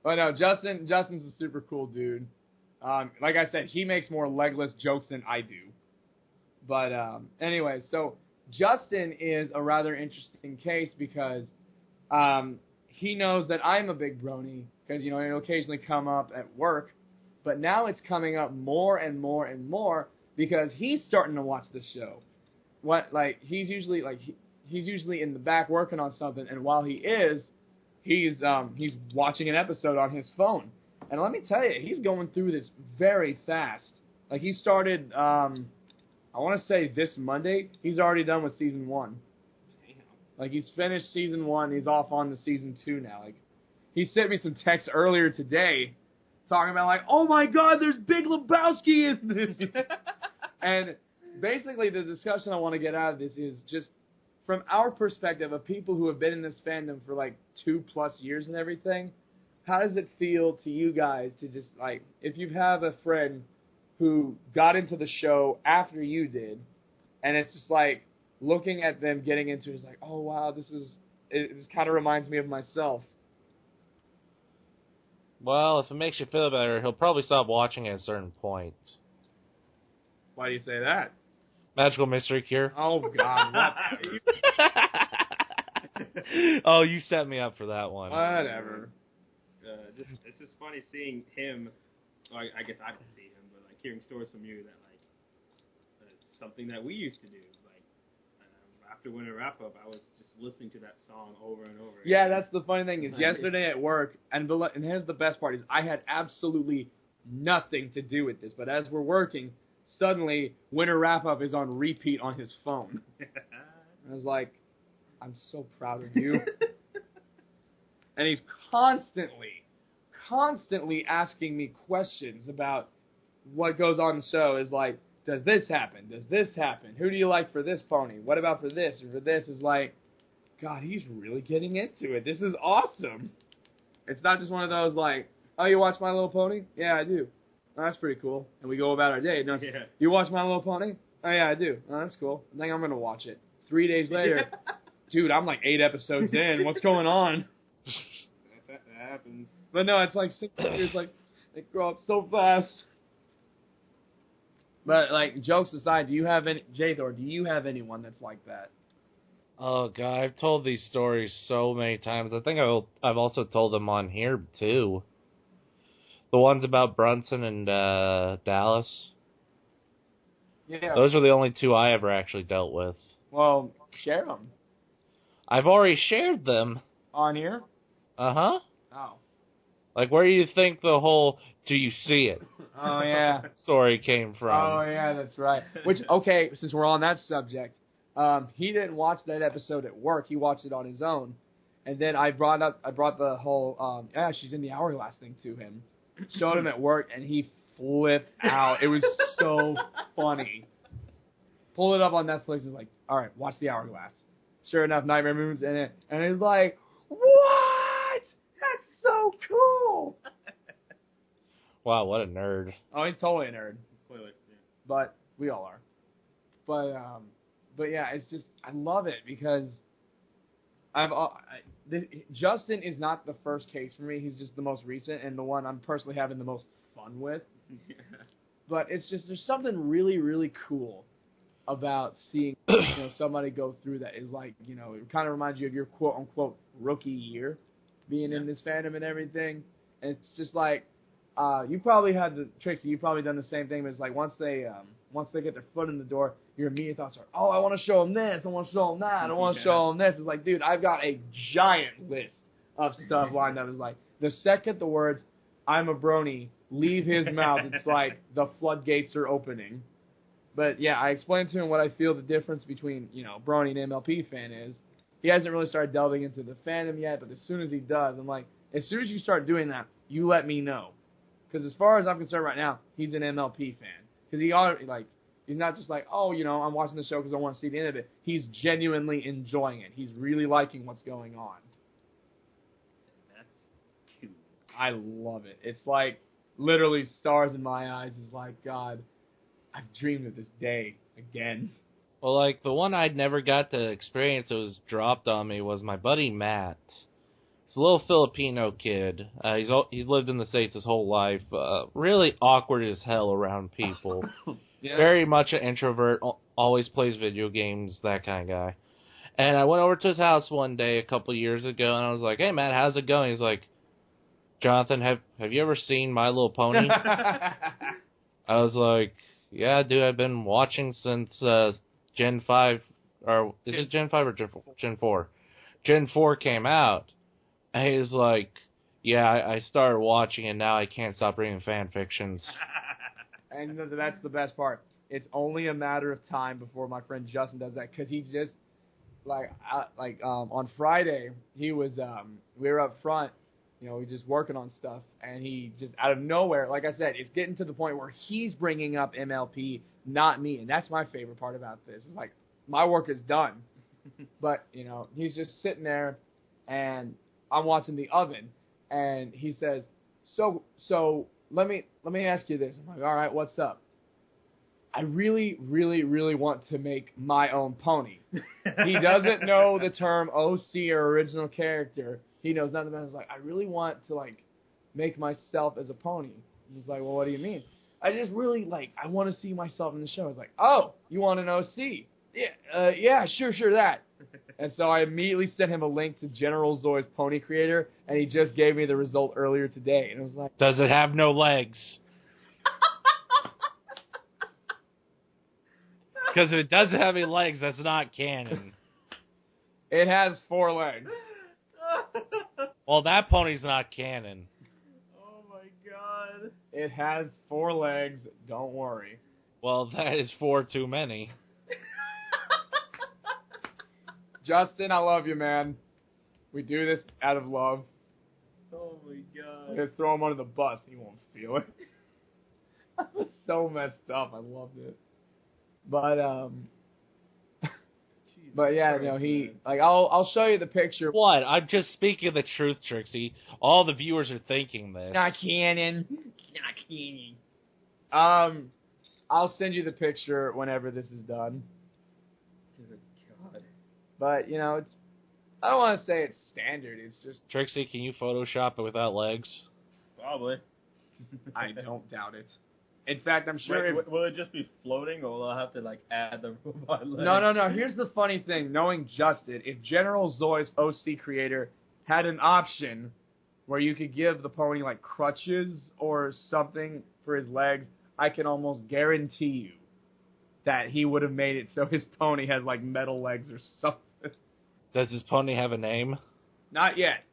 But no, Justin's a super cool dude. Like I said, he makes more legless jokes than I do. But anyway, so Justin is a rather interesting case because he knows that I'm a big brony because, it'll occasionally come up at work. But now it's coming up more and more and more because he's starting to watch the show. He's usually in the back working on something, and while he's watching an episode on his phone. And let me tell you, he's going through this very fast. Like he started I want to say this Monday, he's already done with season 1. Damn. Like, he's finished season 1. He's off on the season 2 now. Like, he sent me some texts earlier today talking about, like, oh my God, there's Big Lebowski in this. And basically the discussion I want to get out of this is just from our perspective of people who have been in this fandom for, like, 2+ years and everything, how does it feel to you guys to just, like, if you have a friend who got into the show after you did, and it's just like looking at them getting into it is like, oh wow, it kind of reminds me of myself. Well, if it makes you feel better, he'll probably stop watching at a certain point. Why do you say that? Magical Mystery Cure. Oh God, what? Oh, you set me up for that one. Whatever. It's just funny seeing him. Well, I guess I didn't see him, but like hearing stories from you that like it's something that we used to do. Like after Winter Wrap Up, I was just listening to that song over and over. Yeah, that's the funny thing is yesterday at work, and here's the best part is I had absolutely nothing to do with this, but as we're working, suddenly Winter Wrap Up is on repeat on his phone. I was like, I'm so proud of you. And he's constantly asking me questions about what goes on in the show. Is like, does this happen? Does this happen? Who do you like for this pony? What about for this? Or for this? Is like, God, he's really getting into it. This is awesome. It's not just one of those like, oh, you watch My Little Pony? Yeah, I do. Oh, that's pretty cool. And we go about our day. No, yeah. You watch My Little Pony? Oh, yeah, I do. Oh, that's cool. I think I'm going to watch it. 3 days later, dude, I'm like 8 episodes in. What's going on? That happens. But no, it's like 6 years, like, they grow up so fast. But, like, jokes aside, do you have anyone that's like that? Oh God, I've told these stories so many times. I think I've also told them on here too. The ones about Brunson and Dallas. Yeah. Those are the only 2 I ever actually dealt with. Well, share them. I've already shared them. On here? Uh-huh. Oh. Like, where do you think the whole "do you see it" Oh, yeah. story came from? Oh, yeah, that's right. Which, okay, since we're on that subject, he didn't watch that episode at work. He watched it on his own. And then I brought the whole, she's in the hourglass thing to him. Showed him at work, and he flipped out. It was so funny. Pulled it up on Netflix. It's like, all right, watch the hourglass. Sure enough, Nightmare Moon's in it. And he's like, what? That's so cool. Wow, what a nerd. Oh, he's totally a nerd. Clearly, yeah. But we all are. But yeah, it's just, I love it because Justin is not the first case for me. He's just the most recent and the one I'm personally having the most fun with. Yeah. But it's just, there's something really, really cool about seeing somebody go through that. Is like, it kind of reminds you of your quote unquote rookie year being in this fandom and everything. And it's just like, you probably had Trixie, you've probably done the same thing, but it's like once they get their foot in the door, your immediate thoughts are, oh, I want to show them this, I want to show them that, I want to show them this. It's like, dude, I've got a giant list of stuff lined up. It's like, the second the words, I'm a brony, leave his mouth, it's like the floodgates are opening. But yeah, I explained to him what I feel the difference between, brony and MLP fan is. He hasn't really started delving into the fandom yet, but as soon as he does, I'm like, as soon as you start doing that, you let me know. Because as far as I'm concerned right now, he's an MLP fan. Because he's not just like, oh, I'm watching the show because I want to see the end of it. He's genuinely enjoying it. He's really liking what's going on. That's cute. I love it. It's like, literally stars in my eyes. Is like, God, I've dreamed of this day again. Well, like, the one I'd never got to experience that was dropped on me was my buddy Matt. He's a little Filipino kid. He's lived in the States his whole life. Really awkward as hell around people. Yeah. Very much an introvert. Always plays video games, that kind of guy. And I went over to his house one day a couple years ago, and I was like, hey, Matt, how's it going? He's like, Jonathan, have you ever seen My Little Pony? I was like, yeah, dude, I've been watching since Gen 5, or is it Gen 5 or Gen 4? Gen 4 came out. And he's like, yeah, I started watching and now I can't stop reading fan fictions. And that's the best part. it's only a matter of time before my friend Justin does that, because he just on Friday he was we were up front, we were just working on stuff, and he just out of nowhere, like I said, it's getting to the point where he's bringing up MLP, not me, and that's my favorite part about this. It's like my work is done, but he's just sitting there, and I'm watching The Oven, and he says, so let me ask you this. I'm like, all right, what's up? I really, really, really want to make my own pony. He doesn't know the term OC or original character. He knows nothing about it. He's like, I really want to, make myself as a pony. He's like, well, what do you mean? I just really, I want to see myself in the show. I was like, oh, you want an OC? Yeah, sure, that. And so I immediately sent him a link to General Zoi's pony creator, and he just gave me the result earlier today. And it was like, does it have no legs? Because if it doesn't have any legs, that's not canon. It has 4 legs. Well, that pony's not canon. Oh my god. It has 4 legs, don't worry. Well, that is 4 too many. Justin, I love you, man. We do this out of love. Oh my god. I'm going to throw him under the bus. He won't feel it. I was so messed up. I loved it. But yeah, I'll show you the picture. What? I'm just speaking the truth, Trixie. All the viewers are thinking this. Not canon. I'll send you the picture whenever this is done. Good god. But, it's, I don't want to say it's standard. It's just... Trixie, can you Photoshop it without legs? Probably. I don't doubt it. In fact, I'm sure... Wait, will it just be floating, or will I have to, add the robot legs? No. Here's the funny thing. Knowing Justin, if General Zoi's OC creator had an option where you could give the pony, crutches or something for his legs, I can almost guarantee you that he would have made it so his pony has, metal legs or something. Does his pony have a name? Not yet.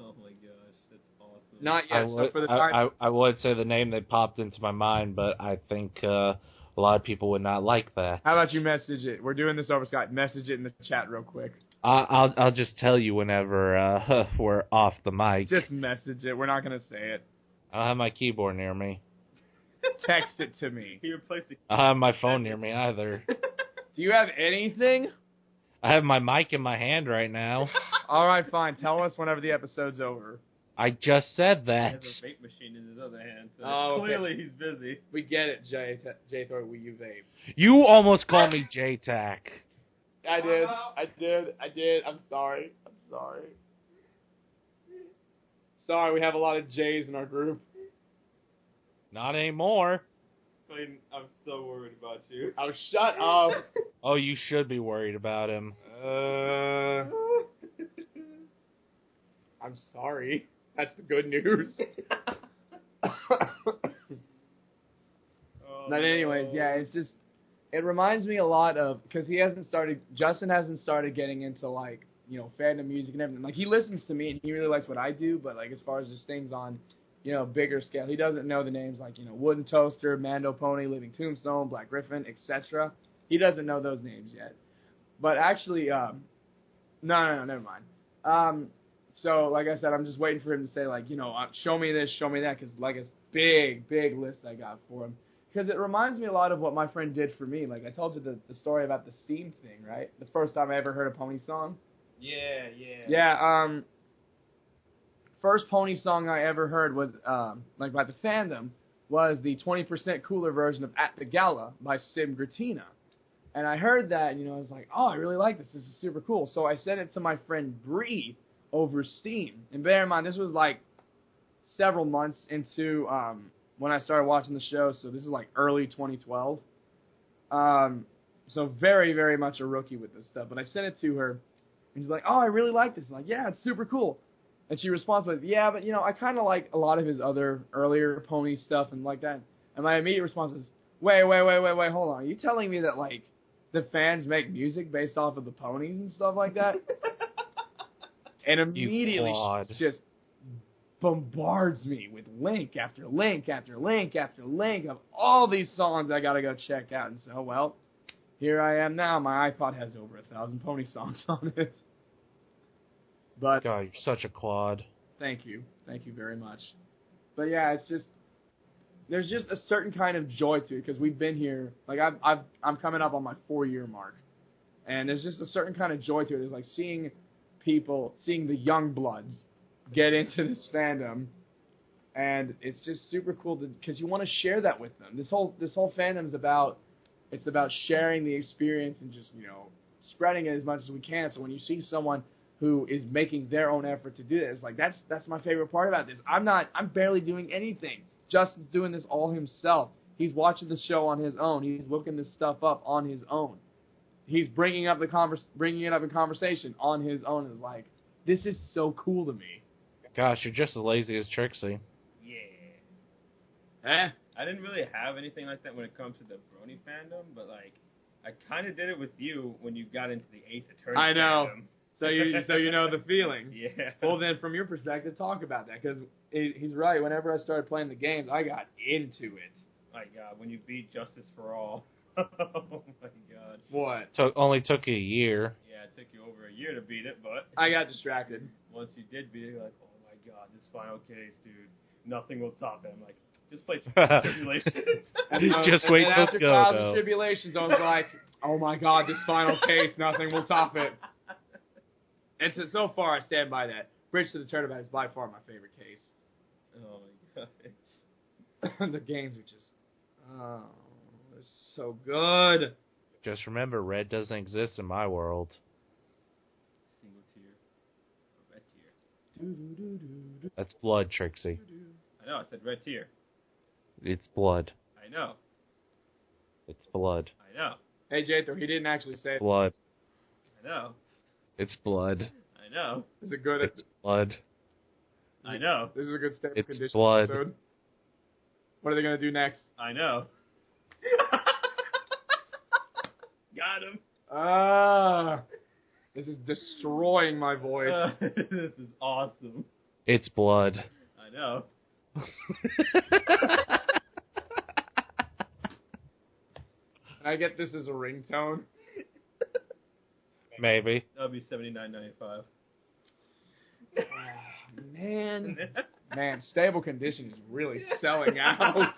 Oh my gosh, that's awesome. Not yet. I would say the name that popped into my mind, but I think a lot of people would not like that. How about you message it? We're doing this over Skype. Message it in the chat real quick. I'll just tell you whenever we're off the mic. Just message it. We're not going to say it. I don't have my keyboard near me. Text it to me. He replaced the... I don't have my phone near me either. Do you have anything? I have my mic in my hand right now. All right, fine. Tell us whenever the episode's over. I just said that. He has a vape machine in his other hand, so okay. Clearly he's busy. We get it, J Thor, you vape. You almost called me J-Tac. I did. I'm sorry. Sorry, we have a lot of J's in our group. Not anymore. Clayton, I'm so worried about you. Oh, shut up. Oh, you should be worried about him. I'm sorry. That's the good news. But anyways, yeah, it's just, it reminds me a lot of, because Justin hasn't started getting into, fandom music and everything. He listens to me, and he really likes what I do, but, as far as just things on, bigger scale, he doesn't know the names Wooden Toaster, Mando Pony, Living Tombstone, Black Griffin, etc. He doesn't know those names yet. But actually, no, never mind. So, like I said, I'm just waiting for him to say, show me this, show me that, because, it's big list I got for him. Because it reminds me a lot of what my friend did for me. I told you the story about the Steam thing, right? The first time I ever heard a pony song. Yeah. Yeah, first pony song I ever heard was, by the fandom, was the 20% cooler version of At the Gala by Sim Gratina. And I heard that, and, I was like, oh, I really like this. This is super cool. So I sent it to my friend Bree over Steam. And bear in mind, this was, several months into when I started watching the show. So this is, early 2012. So very, very much a rookie with this stuff. But I sent it to her, and she's like, oh, I really like this. I'm like, yeah, it's super cool. And she responds with, yeah, but, I kind of like a lot of his other earlier pony stuff and like that. And my immediate response is, wait, hold on. Are you telling me that, the fans make music based off of the ponies and stuff like that? And immediately she just bombards me with link after link after link after link of all these songs I gotta go check out. And so, well, here I am now. My iPod has over 1,000 Pony songs on it. But God, you're such a clod. thank you very much. But yeah, it's just there's just a certain kind of joy to it because we've been here. Like I'm coming up on my 4-year mark, and there's just a certain kind of joy to it. It's like seeing the young bloods get into this fandom, and it's just super cool because you want to share that with them. This whole fandom is about sharing the experience and just spreading it as much as we can. So when you see someone who is making their own effort to do this, like that's my favorite part about this. I'm barely doing anything. Justin's doing this all himself. He's watching the show on his own. He's looking this stuff up on his own. He's bringing it up in conversation on his own. It's like, this is so cool to me. Gosh, you're just as lazy as Trixie. Yeah. I didn't really have anything like that when it comes to the Brony fandom, but like, I kind of did it with you when you got into the Ace Attorney I know. fandom. So you know the feeling. Yeah. Well, then from your perspective, talk about that because he's right. Whenever I started playing the games, I got into it. My God, when you beat Justice for All. Oh my God. What? Only took you a year. Yeah, it took you over a year to beat it, but I got distracted. Once you did beat it, you're like, oh my God, this final case, dude, nothing will top it. I'm like, just play Tribulations. Just wait till after go, Trials though. and Tribulations, I was like, oh my God, this final case, nothing will top it. And so far, I stand by that. Bridge to the Tournament is by far my favorite case. Oh my God. The games are just, they're so good. Just remember, red doesn't exist in my world. Single tier. Red tier. That's blood, Trixie. I know, I said red tier. It's blood. I know. It's blood. I know. Hey, Jather, he didn't actually say it. Blood. I know. It's blood. I know. Is it good? It's blood. I know. This is a good stable It's condition blood. episode. What are they going to do next? I know. Got him. This is destroying my voice. This is awesome. It's blood. I know. Can I get this as a ringtone? Maybe. That'll be $79.95. Man, stable condition is really selling out.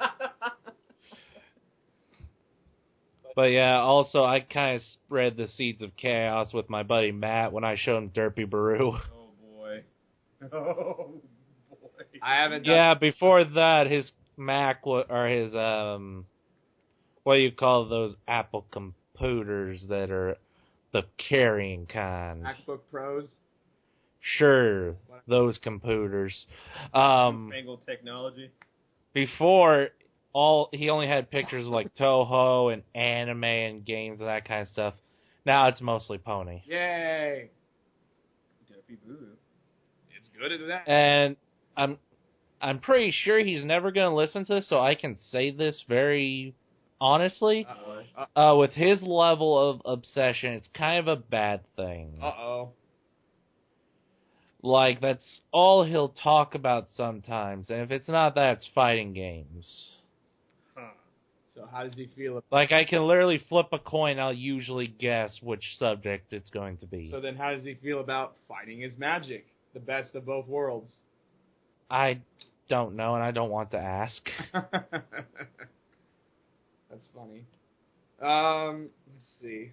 But yeah, also I kind of spread the seeds of chaos with my buddy Matt when I showed him Derpy Baru. Oh boy. Oh boy. I haven't done Yeah, before that, his Mac or his what do you call those Apple computers that are the carrying kind? MacBook Pros. Sure, those computers. Fangled technology. Before, he only had pictures of like Toho and anime and games and that kind of stuff. Now it's mostly Pony. Yay! Derpy Boo. It's good at that. And I'm pretty sure he's never going to listen to this, so I can say this very honestly. With his level of obsession, it's kind of a bad thing. Uh-oh. Like, that's all he'll talk about sometimes, and if it's not that, it's fighting games. Huh. So how does he feel? Like, I can literally flip a coin, I'll usually guess which subject it's going to be. So then how does he feel about fighting his magic? The best of both worlds. I don't know, and I don't want to ask. That's funny. Let's see.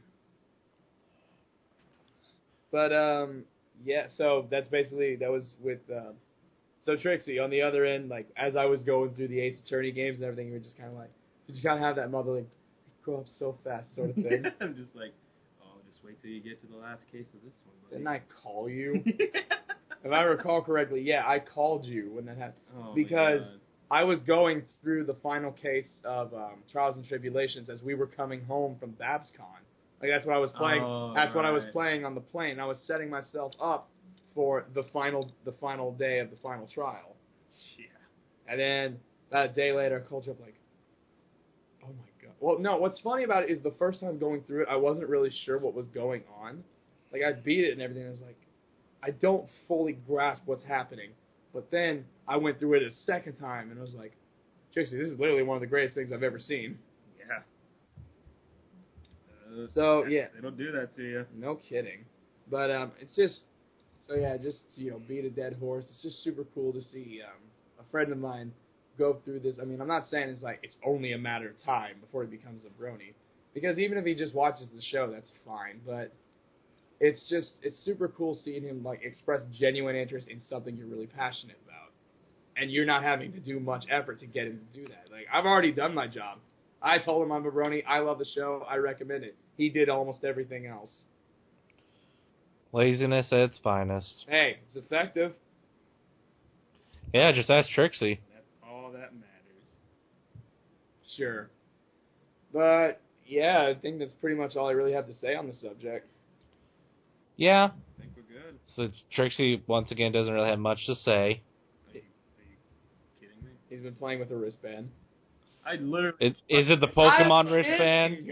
But, yeah, so that was with, so Trixie, on the other end, like, as I was going through the Ace Attorney games and everything, you were just kind of like, you just kind of have that motherly, grow up so fast sort of thing. I'm just like, oh, just wait till you get to the last case of this one, buddy. Didn't I call you? If I recall correctly, yeah, I called you when that happened. Oh, because my God. I was going through the final case of Trials and Tribulations as we were coming home from BabsCon. Like, that's what I was playing. Oh, that's what I was right. playing on the plane. I was setting myself up for the final day of the final trial. Yeah. And then about a day later, I called you up like, oh my God. Well, no, what's funny about it is the first time going through it, I wasn't really sure what was going on. Like, I beat it and everything. I was like, I don't fully grasp what's happening. But then I went through it a second time, and I was like, Trixie, this is literally one of the greatest things I've ever seen. Yeah. So, yeah. They don't do that to you. No kidding. But it's just, so yeah, just, beat a dead horse. It's just super cool to see a friend of mine go through this. I mean, I'm not saying it's only a matter of time before he becomes a brony. Because even if he just watches the show, that's fine. But it's super cool seeing him, express genuine interest in something you're really passionate about. And you're not having to do much effort to get him to do that. I've already done my job. I told him I'm a brony. I love the show. I recommend it. He did almost everything else. Laziness at its finest. Hey, it's effective. Yeah, just ask Trixie. That's all that matters. Sure. But, yeah, I think that's pretty much all I really have to say on the subject. Yeah. I think we're good. So Trixie, once again, doesn't really have much to say. Are you kidding me? He's been playing with a wristband. I literally... Is it the Pokemon wristband?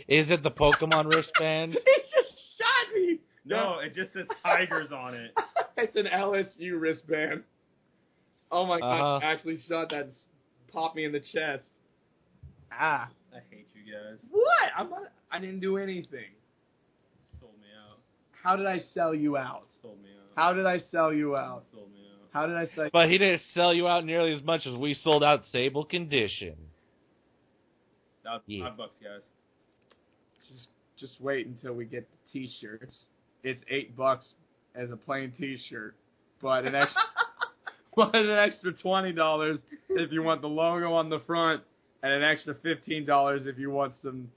Is it the Pokemon wristband? He just shot me! No, it just says Tigers on it. It's an LSU wristband. Oh my god, I actually shot that and popped me in the chest. Ah. I hate you guys. What? I didn't do anything. Sold me out. How did I sell you out? Sold me out. How did I sell you out? Sold me out. How did I sell you out? But he didn't sell you out nearly as much as we sold out Stable Condition. $5, Yeah. guys. Just wait until we get the t-shirts. It's $8 as a plain t-shirt, but an extra $20 if you want the logo on the front, and an extra $15 if you want some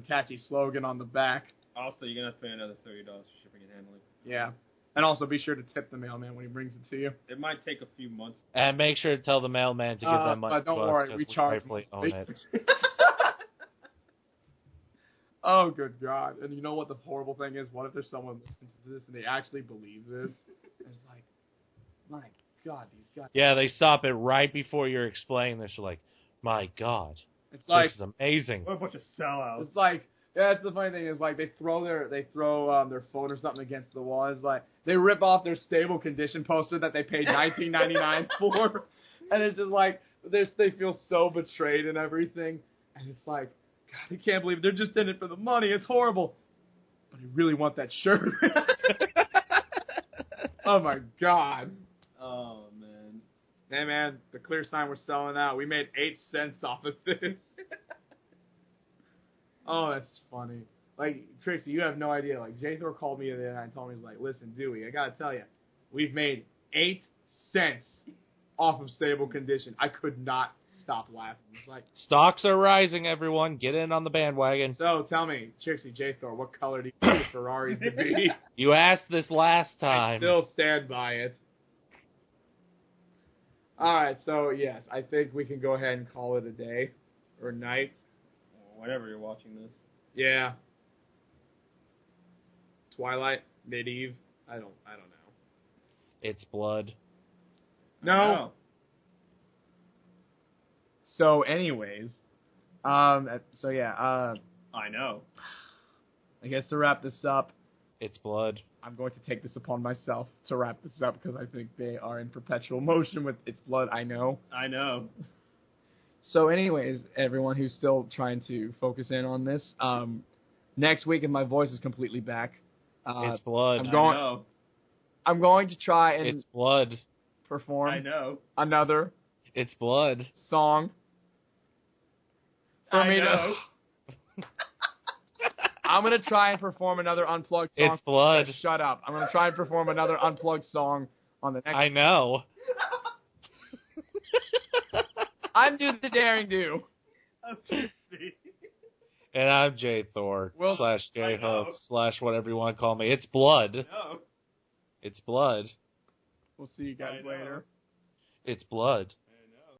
catchy slogan on the back. Also, you're gonna have to pay another $30 for shipping and handling. Yeah, and also be sure to tip the mailman when he brings it to you. It might take a few months. And make sure to tell the mailman to give that money but don't to us, worry, 'cause we charge rightfully own it. Oh, good God. And you know what the horrible thing is? What if there's someone listening to this and they actually believe this? It's like, my God, these guys. Yeah, they stop it right before you're explaining this. You're like, my God, It's like, this is amazing. What a bunch of sellouts. it's like, yeah, that's the funny thing is, they throw their phone or something against the wall. It's like, they rip off their Stable Condition poster that they paid $19.99 for. And it's just like, they feel so betrayed and everything. And it's like, God, I can't believe they're just in it for the money. It's horrible. But I really want that shirt. Oh, my God. Oh, man. Hey, man, the clear sign we're selling out. We made 8 cents off of this. Oh, that's funny. Trixie, you have no idea. JWhoof called me the other night and told me, he's like, listen, Dewey, I got to tell you, we've made 8 cents off of Stable Condition. I could not stop laughing. It's like, Stocks are rising, everyone. Get in on the bandwagon. so tell me, Trixie, JWhoof, what color do you want the Ferraris to be? You asked this last I time. still stand by it. Alright, so yes, I think we can go ahead and call it a day. Or night. Whenever you're watching this. Yeah. Twilight, Medieval, I don't know. It's blood. No. So anyways, I know. I guess to wrap this up, It's blood. I'm going to take this upon myself to wrap this up because I think they are in perpetual motion with It's Blood, I know. I know. So anyways, everyone who's still trying to focus in on this, next week if my voice is completely back, It's blood. I'm going to try and It's blood. perform I know. another It's blood. song. For I me know. I'm going to try and perform another unplugged song. It's blood. Shut up. I'm going to try and perform another unplugged song on the next. I know. I'm Do the Daring Do. And I'm JThor / JWhoof / whatever you want to call me. It's blood. No. It's blood. We'll see you guys later. It's blood.